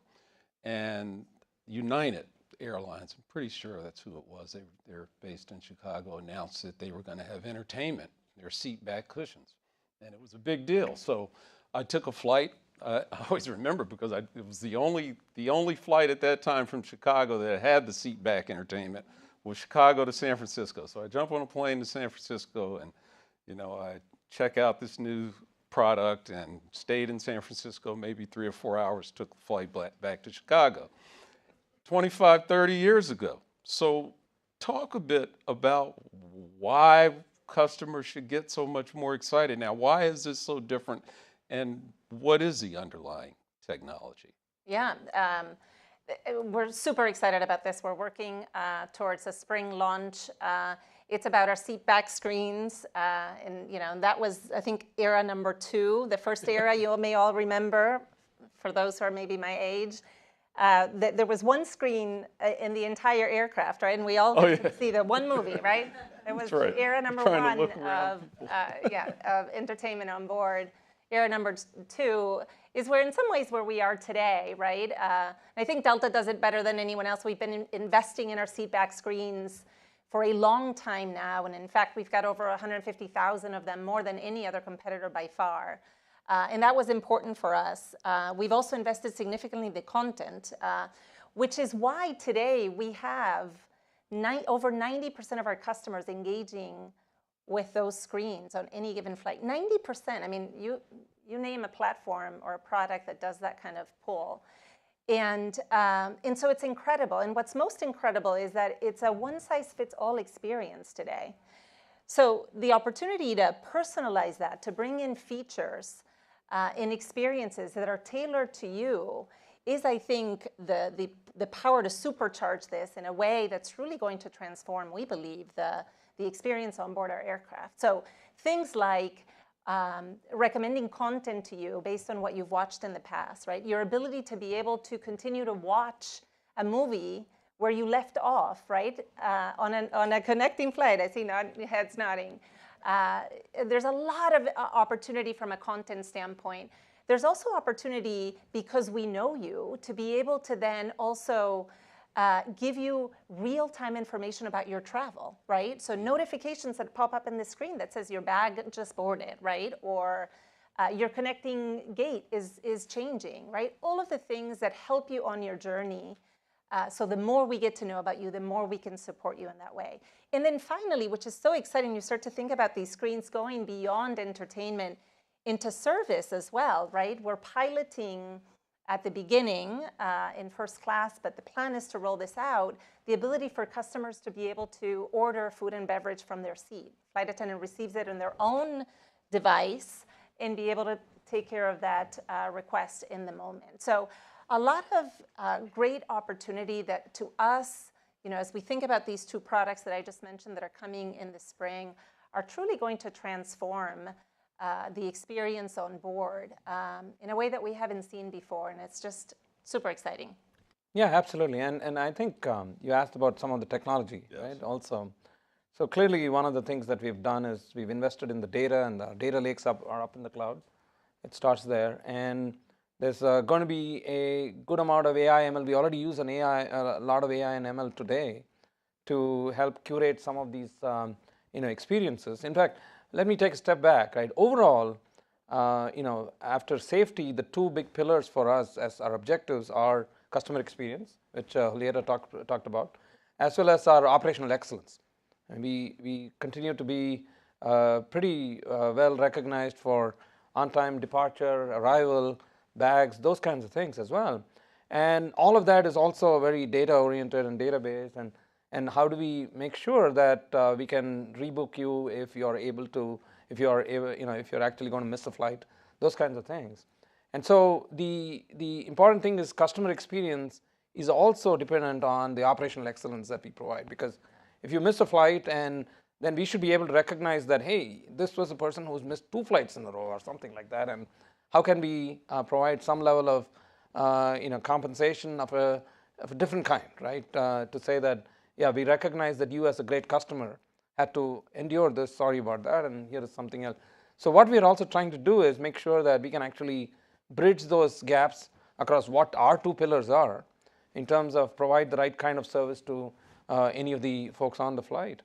And United Airlines, I'm pretty sure that's who it was, they're based in Chicago, announced that they were going to have entertainment, their seat back cushions. And it was a big deal. So I took a flight. I always remember because it was the only flight at that time from Chicago that had the seat back entertainment was Chicago to San Francisco. So I jump on a plane to San Francisco, and I check out this new product and stayed in San Francisco maybe 3 or 4 hours, took the flight back to Chicago. 25, 30 years ago. So talk a bit about why customers should get so much more excited now. Why is this so different, and what is the underlying technology? Yeah, we're super excited about this. We're working towards a spring launch. It's about our seat back screens, and that was, I think, era number 2. The first era you may all remember, for those who are maybe my age. There was one screen in the entire aircraft, right? And we all could see the one movie, right? It was right. era number 1 of entertainment on board. Era number 2 is where, in some ways, where we are today, right? I think Delta does it better than anyone else. We've been investing in our seatback screens for a long time now, and in fact, we've got over 150,000 of them, more than any other competitor by far. And that was important for us. We've also invested significantly in the content, which is why today we have over 90% of our customers engaging with those screens on any given flight. 90%. I mean, you name a platform or a product that does that kind of pull. And so it's incredible. And what's most incredible is that it's a one-size-fits-all experience today. So the opportunity to personalize that, to bring in features in experiences that are tailored to you is, I think, the power to supercharge this in a way that's really going to transform, we believe, the experience on board our aircraft. So things like recommending content to you based on what you've watched in the past, right? Your ability to be able to continue to watch a movie where you left off, right? On a connecting flight. I see heads nodding. There's a lot of opportunity from a content standpoint. There's also opportunity, because we know you, to be able to then also give you real-time information about your travel, right? So notifications that pop up in the screen that says your bag just boarded, right? Or your connecting gate is changing, right? All of the things that help you on your journey. So the more we get to know about you, the more we can support you in that way. And then finally, which is so exciting, you start to think about these screens going beyond entertainment into service as well, right? We're piloting at the beginning in first class, but the plan is to roll this out, the ability for customers to be able to order food and beverage from their seat. Flight attendant receives it in their own device and be able to take care of that request in the moment. So a lot of great opportunity that, to us, as we think about these 2 products that I just mentioned that are coming in the spring, are truly going to transform the experience on board in a way that we haven't seen before, and it's just super exciting. Yeah, absolutely. And I think you asked about some of the technology, right? Also, so clearly one of the things that we've done is we've invested in the data, and the data lakes are up in the cloud. It starts there, and there's going to be a good amount of AI, ML. We already use a lot of AI and ML today to help curate some of these experiences. In fact, let me take a step back, right? Overall, after safety, the 2 big pillars for us as our objectives are customer experience, which Julieta talked about, as well as our operational excellence. And we continue to be pretty well recognized for on-time departure, arrival, bags, those kinds of things as well. And all of that is also very data-oriented and database. And how do we make sure that we can rebook you if you're able to, if you're actually going to miss a flight, those kinds of things. And so the important thing is customer experience is also dependent on the operational excellence that we provide, because if you miss a flight, and then we should be able to recognize that, hey, this was a person who's missed 2 flights in a row or something like that, and how can we provide some level of compensation of a different kind, right? To say that, yeah, we recognize that you as a great customer had to endure this, sorry about that, and here is something else. So what we're also trying to do is make sure that we can actually bridge those gaps across what our 2 pillars are in terms of provide the right kind of service to any of the folks on the flight.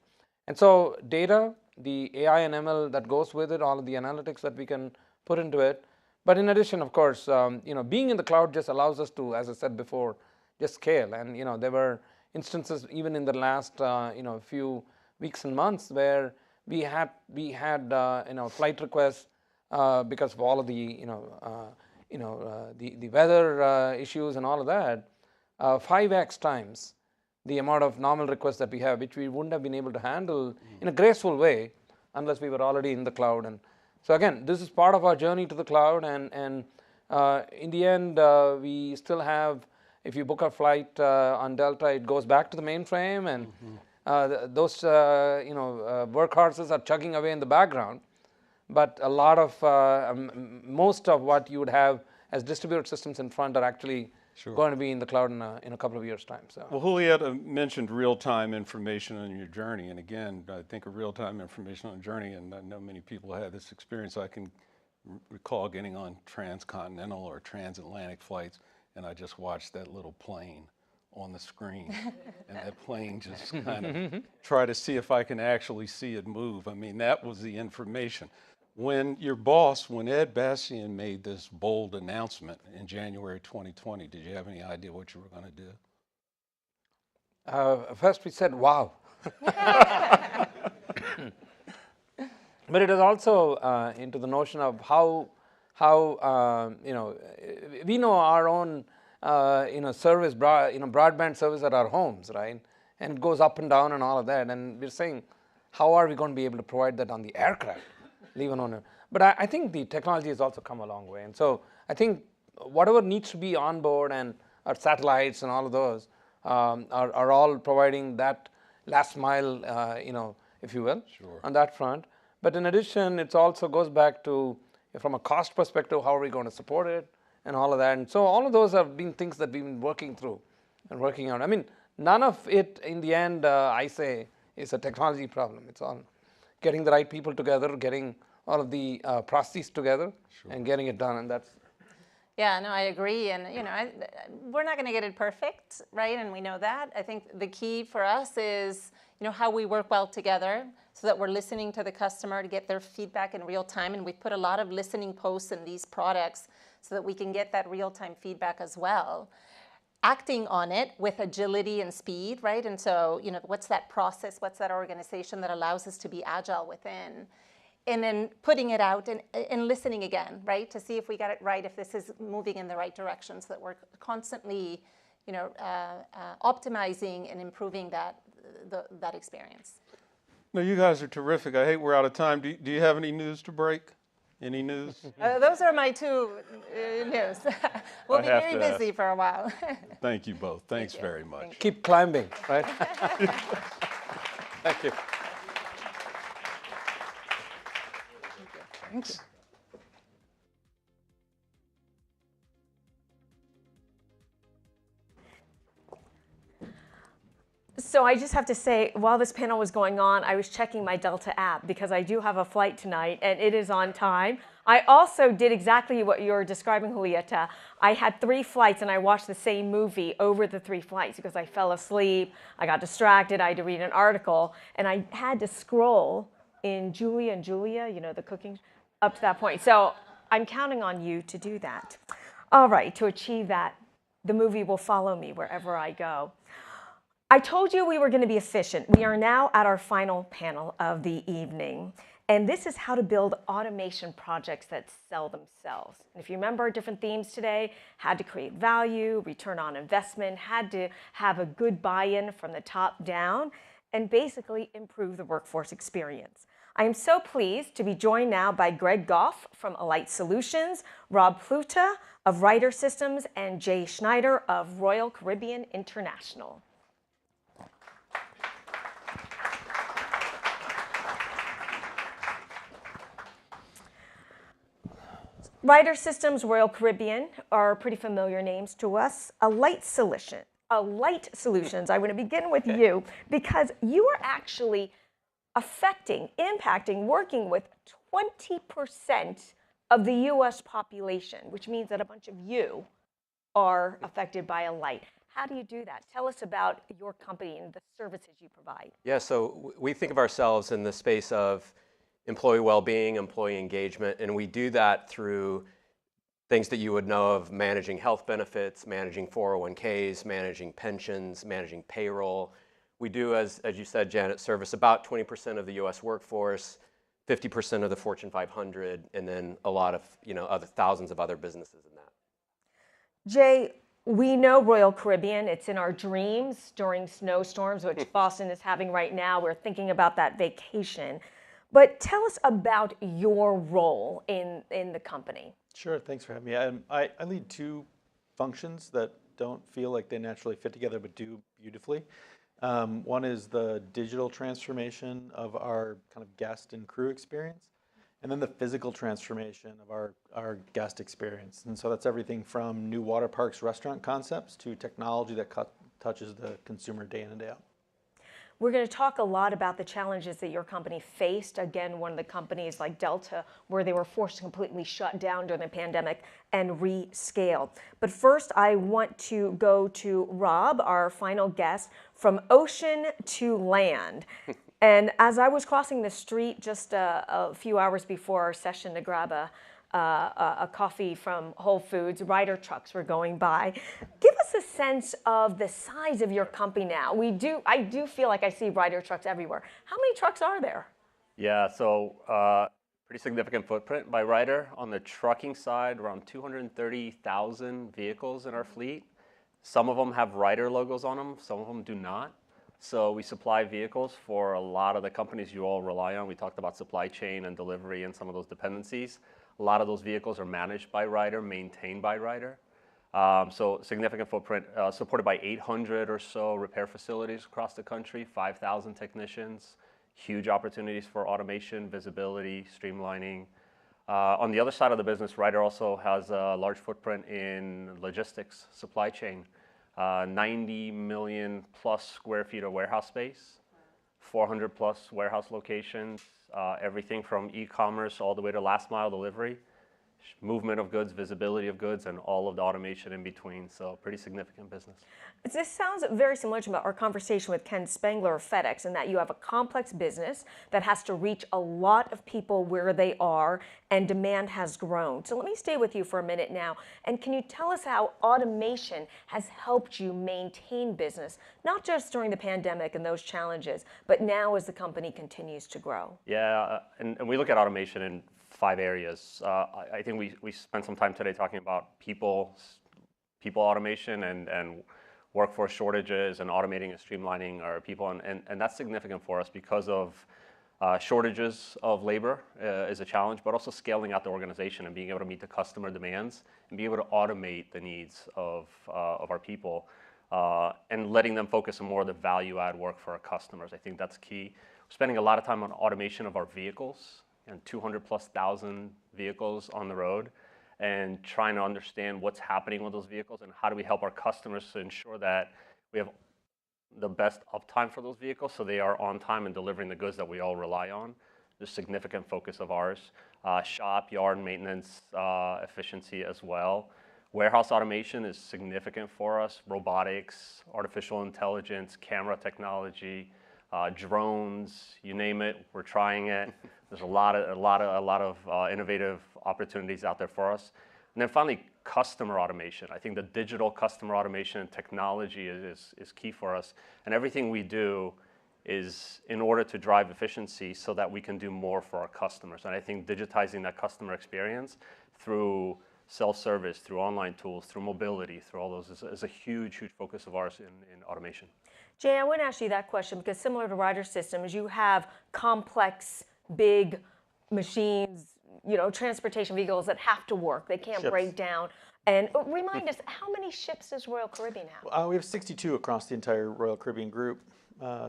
And so data, the AI and ML that goes with it, all of the analytics that we can put into it. But in addition, of course, being in the cloud just allows us to, as I said before, just scale. And there were instances even in the last few weeks and months where we had flight requests because of all of the the weather issues and all of that, 5x times the amount of normal requests that we have, which we wouldn't have been able to handle in a graceful way unless we were already in the cloud. And so again, this is part of our journey to the cloud. And in the end, we still have, if you book a flight on Delta, it goes back to the mainframe, and those workhorses are chugging away in the background. But a lot of, most of what you would have as distributed systems in front are actually going to be in the cloud in a couple of years' time. So. Well, Julieta mentioned real-time information on your journey. And again, I think of real-time information on a journey, and I know many people had this experience. I can recall getting on transcontinental or transatlantic flights, and I just watched that little plane on the screen, and that plane just kind of try to see if I can actually see it move. I mean, that was the information. When your boss, when Ed Bastian made this bold announcement in January 2020, did you have any idea what you were going to do? First we said, wow. But it is also into the notion of how we know our own service, broadband service at our homes, right? And it goes up and down and all of that. And we're saying, how are we going to be able to provide that on the aircraft? Leave alone. But I think the technology has also come a long way. And so I think whatever needs to be on board, and our satellites and all of those are all providing that last mile, if you will, on that front. But in addition, it also goes back to, from a cost perspective, how are we going to support it and all of that. And so all of those have been things that we've been working through and working on. I mean, none of it in the end, I say, is a technology problem. It's all getting the right people together, getting all of the processes together, and getting it done. And that's. Yeah, no, I agree. And we're not going to get it perfect, right? And we know that. I think the key for us is how we work well together, so that we're listening to the customer to get their feedback in real time. And we've put a lot of listening posts in these products so that we can get that real-time feedback as well. Acting on it with agility and speed, right? And so, what's that process? What's that organization that allows us to be agile within? And then putting it out and listening again, right? To see if we got it right, if this is moving in the right direction, so that we're constantly, optimizing and improving that experience. No, you guys are terrific. I hate we're out of time. Do you have any news to break? Any news? Those are my 2 news. We'll be very busy for a while. Thank you both. Thanks very much. Keep climbing, right? Thank you. Thanks. So I just have to say, while this panel was going on, I was checking my Delta app because I do have a flight tonight and it is on time. I also did exactly what you were describing, Julieta. I had 3 flights and I watched the same movie over the 3 flights because I fell asleep, I got distracted, I had to read an article, and I had to scroll in Julia and Julia, the cooking, up to that point. So I'm counting on you to do that. All right, to achieve that The movie will follow me wherever I go. I told you we were going to be efficient. We are now at our final panel of the evening. And this is how to build automation projects that sell themselves. And if you remember our different themes today, had to create value, return on investment, had to have a good buy-in from the top down, and basically improve the workforce experience. I am so pleased to be joined now by Greg Goff from Alight Solutions, Rob Pluta of Ryder Systems, and Jay Schneider of Royal Caribbean International. Ryder Systems, Royal Caribbean are pretty familiar names to us. Alight Solutions, I want to begin with you because you are actually affecting, impacting, working with 20% of the US population, which means that a bunch of you are affected by Alight. How do you do that? Tell us about your company and the services you provide. Yeah, so we think of ourselves in the space of employee well-being, employee engagement, and we do that through things that you would know of: managing health benefits, managing 401ks, managing pensions, managing payroll. We do, as you said, Janet, service about 20% of the US workforce, 50% of the Fortune 500, and then a lot of, other thousands of other businesses in that. Jay, we know Royal Caribbean. It's in our dreams during snowstorms, which Boston is having right now. We're thinking about that vacation. But tell us about your role in the company. Sure, thanks for having me. I lead two functions that don't feel like they naturally fit together, but do beautifully. One is the digital transformation of our kind of guest and crew experience, and then the physical transformation of our guest experience. And so that's everything from new water parks, restaurant concepts, to technology that touches the consumer day in and day out. We're going to talk a lot about the challenges that your company faced. Again, one of the companies like Delta, where they were forced to completely shut down during the pandemic and rescale. But first, I want to go to Rob, our final guest, from ocean to land. And as I was crossing the street just a few hours before our session to grab a coffee from Whole Foods, Ryder trucks were going by. Give us a sense of the size of your company now. I do feel like I see Ryder trucks everywhere. How many trucks are there? Yeah, so pretty significant footprint by Ryder. On the trucking side, around 230,000 vehicles in our fleet. Some of them have Ryder logos on them, some of them do not. So we supply vehicles for a lot of the companies you all rely on. We talked about supply chain and delivery and some of those dependencies. A lot of those vehicles are managed by Ryder, maintained by Ryder. So significant footprint, supported by 800 or so repair facilities across the country, 5,000 technicians, huge opportunities for automation, visibility, streamlining. On the other side of the business, Ryder also has a large footprint in logistics, supply chain, 90 million plus square feet of warehouse space, 400 plus warehouse locations, everything from e-commerce all the way to last mile delivery, movement of goods, visibility of goods, and all of the automation in between. So pretty significant business. This sounds very similar to our conversation with Ken Spangler of FedEx, in that you have a complex business that has to reach a lot of people where they are, and demand has grown. So let me stay with you for a minute now. And can you tell us how automation has helped you maintain business, not just during the pandemic and those challenges, but now as the company continues to grow? Yeah, and we look at automation in 5 areas. I think we spent some time today talking about people automation and workforce shortages and automating and streamlining our people. And that's significant for us because of shortages of labor is a challenge, but also scaling out the organization and being able to meet the customer demands and being able to automate the needs of our people and letting them focus on more of the value add work for our customers. I think that's key. We're spending a lot of time on automation of our vehicles, and 200,000+ vehicles on the road, and trying to understand what's happening with those vehicles and how do we help our customers to ensure that we have the best uptime for those vehicles so they are on time and delivering the goods that we all rely on. There's significant focus of ours. Shop, yard maintenance, efficiency as well. Warehouse automation is significant for us. Robotics, artificial intelligence, camera technology, drones, you name it, we're trying it. There's a lot of innovative opportunities out there for us. And then finally, customer automation. I think the digital customer automation and technology is key for us. And everything we do is in order to drive efficiency so that we can do more for our customers. And I think digitizing that customer experience through self-service, through online tools, through mobility, through all those is a huge, huge focus of ours in automation. Jay, I want to ask you that question because similar to Ryder Systems, you have complex, big machines, you know, transportation vehicles that have to work. They can't break down. And remind us, how many ships does Royal Caribbean have? We have 62 across the entire Royal Caribbean group,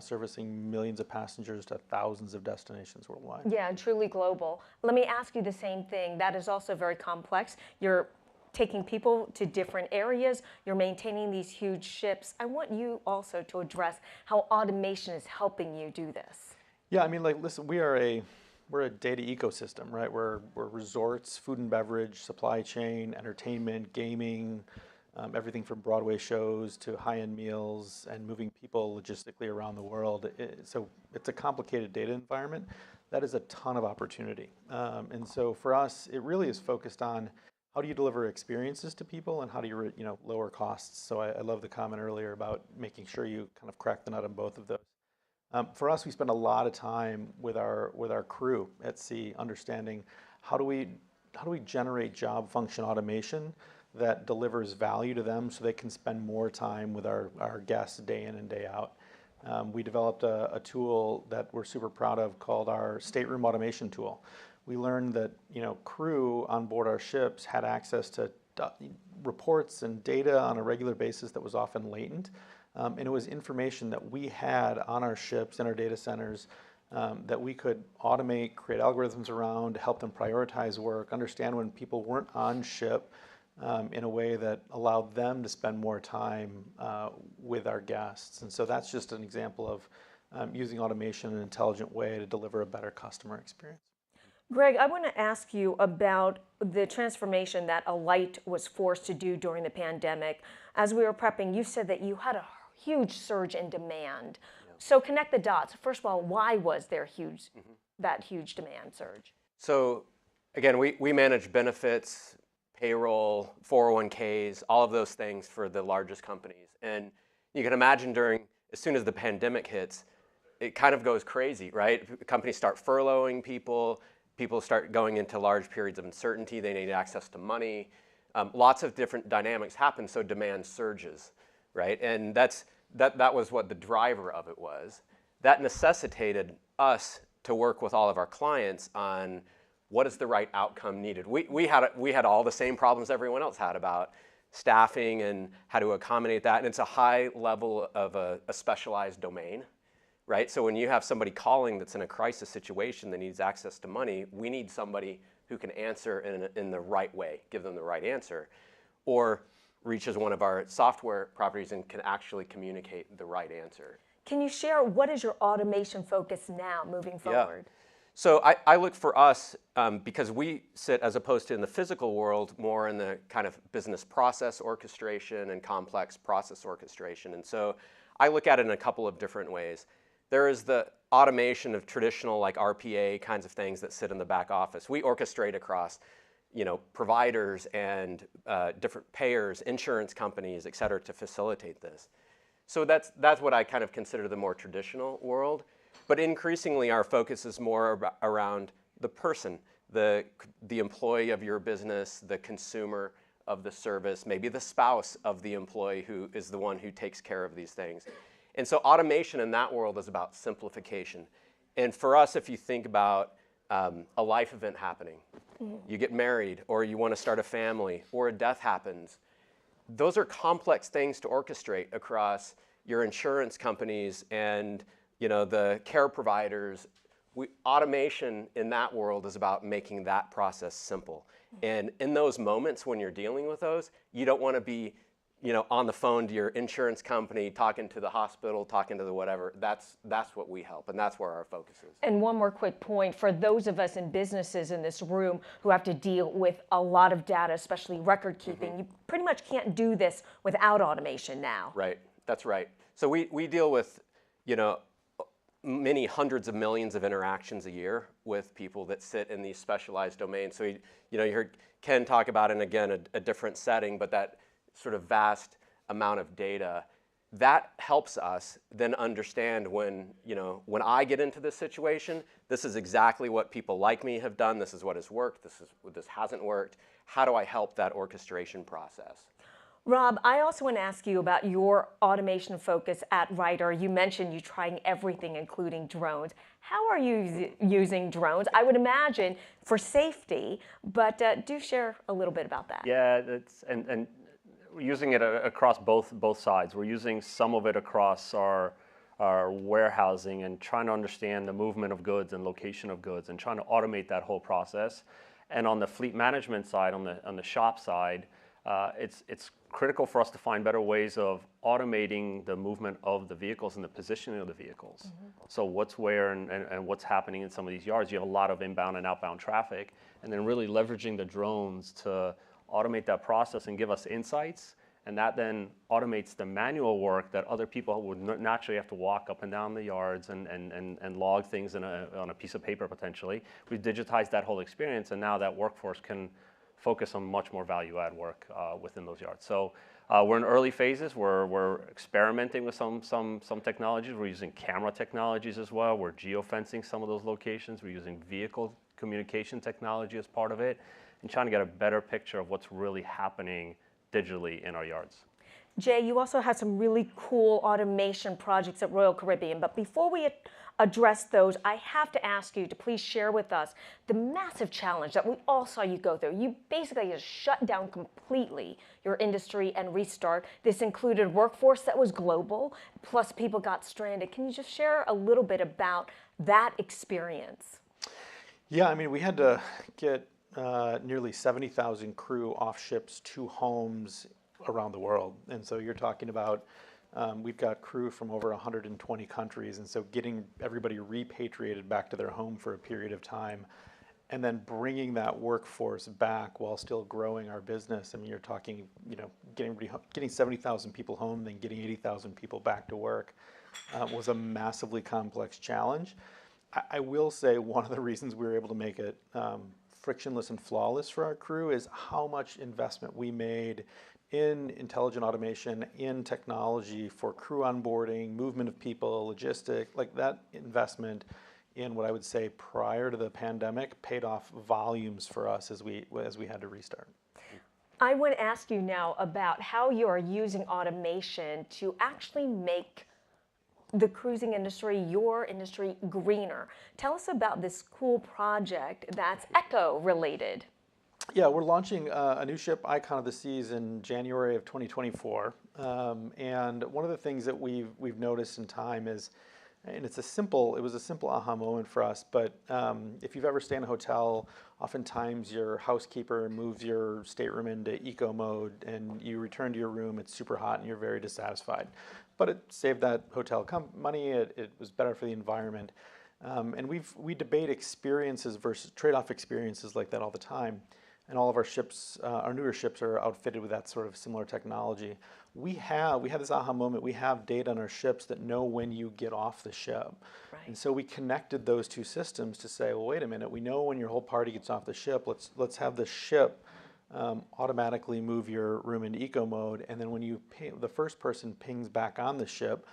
servicing millions of passengers to thousands of destinations worldwide. Yeah, truly global. Let me ask you the same thing. That is also very complex. You're taking people to different areas. You're maintaining these huge ships. I want you also to address how automation is helping you do this. Yeah, I mean, like, listen, we're a data ecosystem, right? We're resorts, food and beverage, supply chain, entertainment, gaming, everything from Broadway shows to high-end meals and moving people logistically around the world. So it's a complicated data environment. That is a ton of opportunity. And so for us, it really is focused on how do you deliver experiences to people and how do you, lower costs. So I love the comment earlier about making sure you kind of crack the nut on both of those. For us, we spend a lot of time with our crew at sea, understanding how do we generate job function automation that delivers value to them so they can spend more time with our guests day in and day out. We developed a tool that we're super proud of called our stateroom automation tool. We learned that crew on board our ships had access to reports and data on a regular basis that was often latent. And it was information that we had on our ships in our data centers that we could automate, create algorithms around, help them prioritize work, understand when people weren't on ship in a way that allowed them to spend more time with our guests. And so that's just an example of using automation in an intelligent way to deliver a better customer experience. Greg, I want to ask you about the transformation that Alight was forced to do during the pandemic. As we were prepping, you said that you had a huge surge in demand. Yeah. So connect the dots. First of all, why was there that huge demand surge? So again, we manage benefits, payroll, 401ks, all of those things for the largest companies. And you can imagine as soon as the pandemic hits, it kind of goes crazy, right? Companies start furloughing people. People start going into large periods of uncertainty. They need access to money. Lots of different dynamics happen, so demand surges, right? And that was what the driver of it was. That necessitated us to work with all of our clients on what is the right outcome needed. We had all the same problems everyone else had about staffing and how to accommodate that. And it's a high level of a specialized domain. Right? So when you have somebody calling that's in a crisis situation that needs access to money, we need somebody who can answer in the right way, give them the right answer, or reaches one of our software properties and can actually communicate the right answer. Can you share what is your automation focus now moving forward? Yeah. So I look for us, because we sit as opposed to in the physical world, more in the kind of business process orchestration and complex process orchestration. And so I look at it in a couple of different ways. There is the automation of traditional like RPA kinds of things that sit in the back office. We orchestrate across, providers and different payers, insurance companies, et cetera, to facilitate this. So that's what I kind of consider the more traditional world. But increasingly, our focus is more around the person, the employee of your business, the consumer of the service, maybe the spouse of the employee who is the one who takes care of these things. And so automation in that world is about simplification. And for us, if you think about a life event happening, you get married or you want to start a family or a death happens, those are complex things to orchestrate across your insurance companies and the care providers. Automation in that world is about making that process simple. And in those moments when you're dealing with those, you don't want to be on the phone to your insurance company, talking to the hospital, talking to the whatever. That's what we help, and that's where our focus is. And one more quick point, for those of us in businesses in this room who have to deal with a lot of data, especially record keeping, you pretty much can't do this without automation now. Right, that's right. So we deal with, many hundreds of millions of interactions a year with people that sit in these specialized domains. So, you heard Ken talk about, and again, a different setting, but that sort of vast amount of data, that helps us then understand when I get into this situation, this is exactly what people like me have done, this is what has worked, this hasn't worked. How do I help that orchestration process? Rob, I also want to ask you about your automation focus at Ryder. You mentioned you're trying everything, including drones. How are you using drones? I would imagine for safety, but do share a little bit about that. Yeah, and we're using it across both sides. We're using some of it across our warehousing and trying to understand the movement of goods and location of goods and trying to automate that whole process. And on the fleet management side, on the shop side, it's critical for us to find better ways of automating the movement of the vehicles and the positioning of the vehicles. So what's where and what's happening in some of these yards. You have a lot of inbound and outbound traffic, and then really leveraging the drones to automate that process and give us insights, and that then automates the manual work that other people would naturally have to walk up and down the yards and log things on a piece of paper potentially. We've digitized that whole experience, and now that workforce can focus on much more value-add work within those yards. So we're in early phases. We're experimenting with some technologies. We're using camera technologies as well. We're geofencing some of those locations. We're using vehicle communication technology as part of it, and trying to get a better picture of what's really happening digitally in our yards. Jay, you also have some really cool automation projects at Royal Caribbean, but before we address those, I have to ask you to please share with us the massive challenge that we all saw you go through. You basically just shut down completely your industry and restart. This included a workforce that was global, plus people got stranded. Can you just share a little bit about that experience? Yeah, I mean, we had to get nearly 70,000 crew off ships to homes around the world. And so you're talking about, we've got crew from over 120 countries, and so getting everybody repatriated back to their home for a period of time, and then bringing that workforce back while still growing our business. I mean, you're talking, getting 70,000 people home, then getting 80,000 people back to work was a massively complex challenge. I will say one of the reasons we were able to make it frictionless and flawless for our crew is how much investment we made in intelligent automation, in technology for crew onboarding, movement of people, logistics, like that investment in what I would say prior to the pandemic paid off volumes for us as we had to restart. I want to ask you now about how you are using automation to actually make the cruising industry, your industry, greener. Tell us about this cool project that's eco-related. Yeah, we're launching a new ship, Icon of the Seas, in January of 2024. And one of the things that we've noticed in time is, and it was a simple aha moment for us, but if you've ever stayed in a hotel, oftentimes your housekeeper moves your stateroom into eco mode and you return to your room, it's super hot and you're very dissatisfied. But it saved that hotel money, it was better for the environment. And we debate experiences versus trade-off experiences like that all the time. And all of our ships, our newer ships, are outfitted with that sort of similar technology. We had this aha moment. We have data on our ships that know when you get off the ship. Right. And so we connected those two systems to say, well, wait a minute, we know when your whole party gets off the ship, let's have the ship automatically move your room into eco mode, and then when the first person pings back on the ship,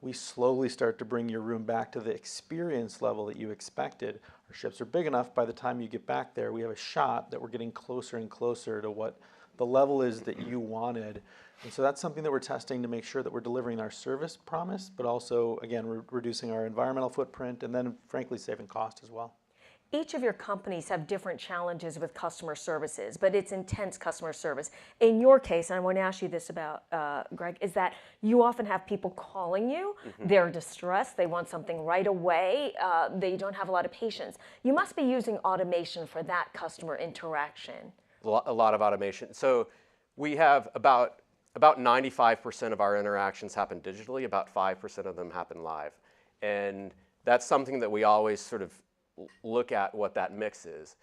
we slowly start to bring your room back to the experience level that you expected. Our ships are big enough, by the time you get back there, we have a shot that we're getting closer and closer to what the level is that you wanted. And so that's something that we're testing to make sure that we're delivering our service promise, but also, again, reducing our environmental footprint, and then, frankly, saving cost as well. Each of your companies have different challenges with customer services, but it's intense customer service. In your case, and I want to ask you this about, Greg, is that you often have people calling you, they're distressed, they want something right away, they don't have a lot of patience. You must be using automation for that customer interaction. A lot of automation. So we have about 95% of our interactions happen digitally, about 5% of them happen live. And that's something that we always sort of look at what that mix is.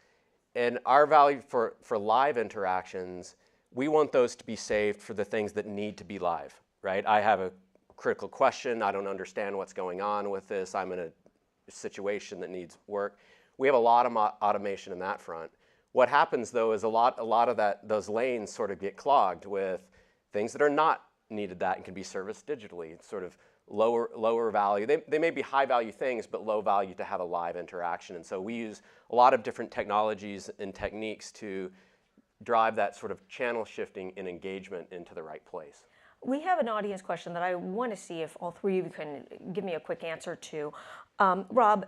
And our value for live interactions, we want those to be saved for the things that need to be live, right? I have a critical question. I don't understand what's going on with this. I'm in a situation that needs work. We have a lot of automation in that front. What happens though is a lot of those lanes sort of get clogged with things that are not needed that and can be serviced digitally. It's sort of lower value. They may be high value things, but low value to have a live interaction. And so we use a lot of different technologies and techniques to drive that sort of channel shifting and engagement into the right place. We have an audience question that I want to see if all three of you can give me a quick answer to. Rob,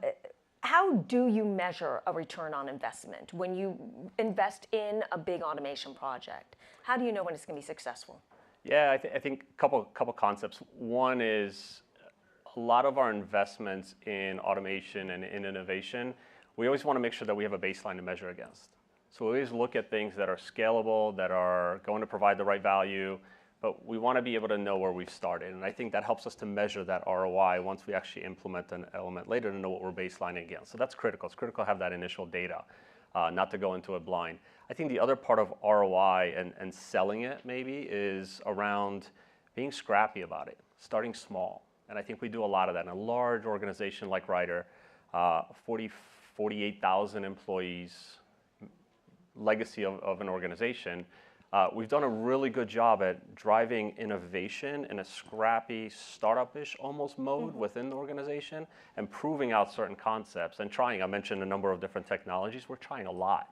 how do you measure a return on investment when you invest in a big automation project? How do you know when it's going to be successful? Yeah, I think a couple concepts. One is a lot of our investments in automation and in innovation, we always want to make sure that we have a baseline to measure against. So we always look at things that are scalable, that are going to provide the right value, but we want to be able to know where we've started. And I think that helps us to measure that ROI once we actually implement an element later to know what we're baselining against. So that's critical. It's critical to have that initial data, not to go into it blind. I think the other part of ROI and selling it maybe is around being scrappy about it, starting small. And I think we do a lot of that in a large organization like Ryder, 48,000 employees, legacy of an organization. We've done a really good job at driving innovation in a scrappy, startup-ish almost mode within the organization and proving out certain concepts and trying. I mentioned a number of different technologies. We're trying a lot.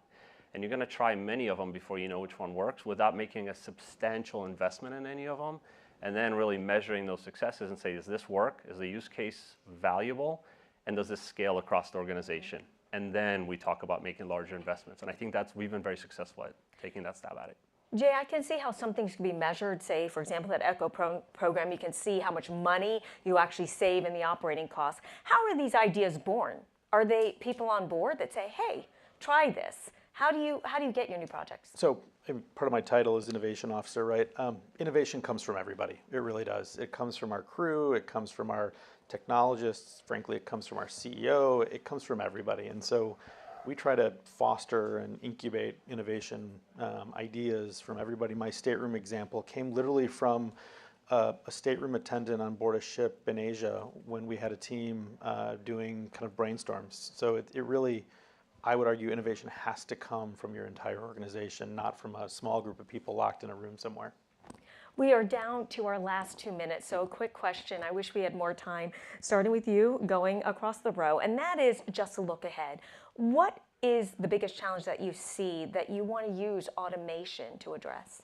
And you're going to try many of them before you know which one works without making a substantial investment in any of them, and then really measuring those successes and say, does this work? Is the use case valuable? And does this scale across the organization? And then we talk about making larger investments. And I think we've been very successful at taking that stab at it. Jay, I can see how some things can be measured. Say, for example, that ECHO program, you can see how much money you actually save in the operating costs. How are these ideas born? Are they people on board that say, hey, try this? How do you get your new projects? So part of my title is innovation officer, right? Innovation comes from everybody. It really does. It comes from our crew. It comes from our technologists. Frankly, it comes from our CEO. It comes from everybody. And so we try to foster and incubate innovation ideas from everybody. My stateroom example came literally from a stateroom attendant on board a ship in Asia when we had a team doing kind of brainstorms. So it really, I would argue, innovation has to come from your entire organization, not from a small group of people locked in a room somewhere. We are down to our last 2 minutes, so a quick question. I wish we had more time, starting with you, going across the row, and that is just a look ahead. What is the biggest challenge that you see that you want to use automation to address?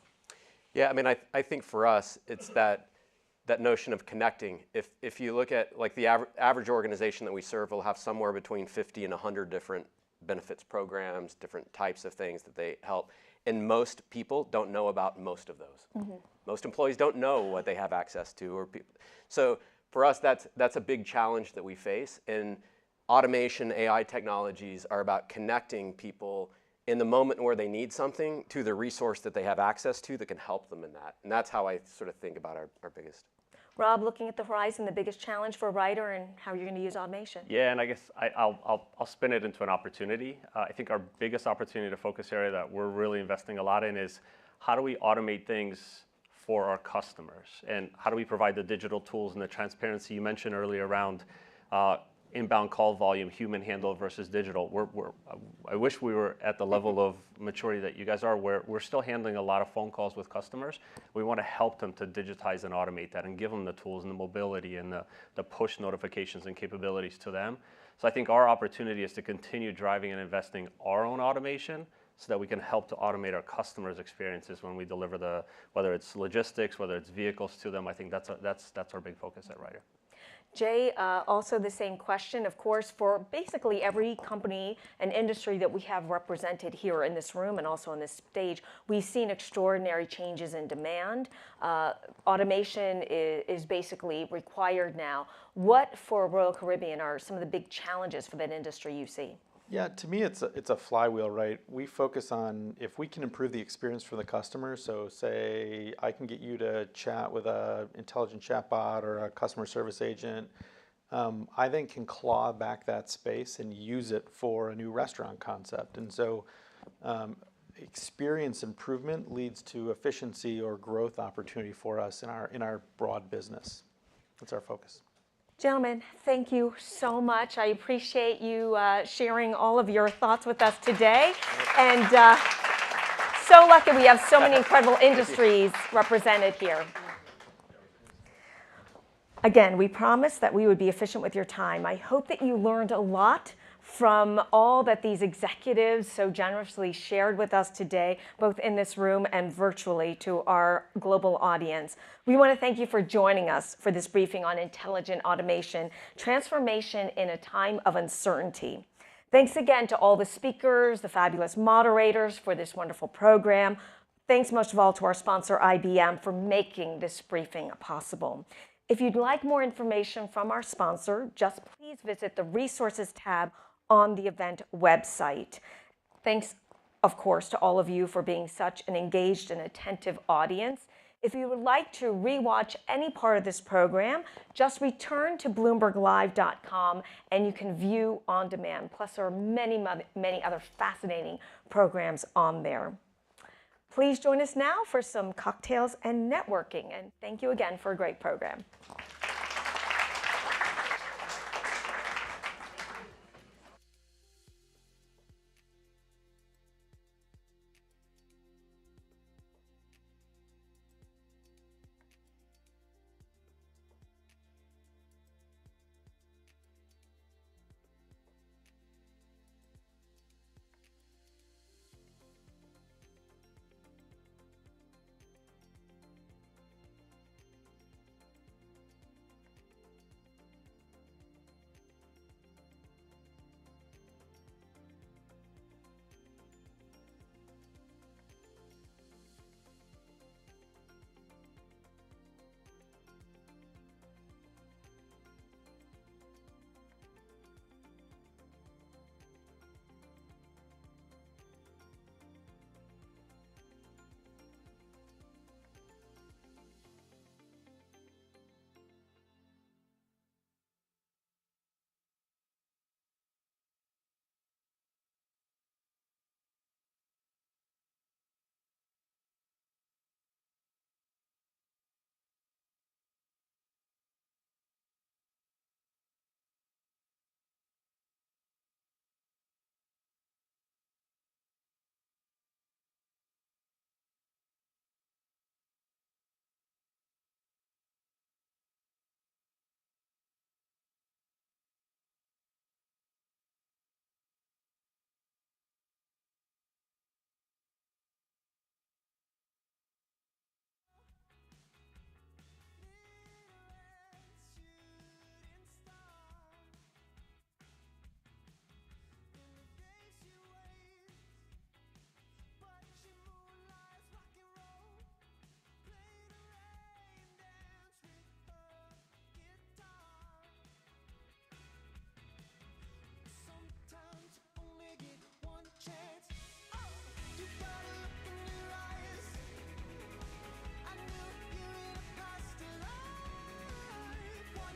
Yeah, I mean, I think for us, it's that notion of connecting. If you look at like the average organization that we serve will have somewhere between 50 and 100 different benefits programs, different types of things that they help. And most people don't know about most of those. Most employees don't know what they have access to. So for us, that's a big challenge that we face. And automation, AI technologies are about connecting people in the moment where they need something to the resource that they have access to that can help them in that. And that's how I sort of think about our biggest. Rob, looking at the horizon, the biggest challenge for Ryder and how you're going to use automation? Yeah, and I guess I'll spin it into an opportunity. I think our biggest opportunity to focus area that we're really investing a lot in is how do we automate things for our customers? And how do we provide the digital tools and the transparency you mentioned earlier around inbound call volume, human handle versus digital? I wish we were at the level of maturity that you guys are, where we're still handling a lot of phone calls with customers. We want to help them to digitize and automate that and give them the tools and the mobility and the push notifications and capabilities to them. So I think our opportunity is to continue driving and investing our own automation so that we can help to automate our customers' experiences when we deliver whether it's logistics, whether it's vehicles to them. I think that's our big focus at Ryder. Jay, also the same question, of course, for basically every company and industry that we have represented here in this room and also on this stage, we've seen extraordinary changes in demand. Automation is basically required now. What for Royal Caribbean are some of the big challenges for that industry you see? Yeah, to me, it's a flywheel, right? We focus on if we can improve the experience for the customer. So say I can get you to chat with an intelligent chatbot or a customer service agent. I then can claw back that space and use it for a new restaurant concept. And so experience improvement leads to efficiency or growth opportunity for us in our broad business. That's our focus. Gentlemen, thank you so much. I appreciate you sharing all of your thoughts with us today. And so lucky we have so many incredible industries represented here. Again, we promised that we would be efficient with your time. I hope that you learned a lot from all that these executives so generously shared with us today, both in this room and virtually to our global audience. We want to thank you for joining us for this briefing on intelligent automation, transformation in a time of uncertainty. Thanks again to all the speakers, the fabulous moderators for this wonderful program. Thanks most of all to our sponsor, IBM, for making this briefing possible. If you'd like more information from our sponsor, just please visit the Resources tab on the event website. Thanks, of course, to all of you for being such an engaged and attentive audience. If you would like to rewatch any part of this program, just return to BloombergLive.com and you can view on demand. Plus, there are many other fascinating programs on there. Please join us now for some cocktails and networking. And thank you again for a great program.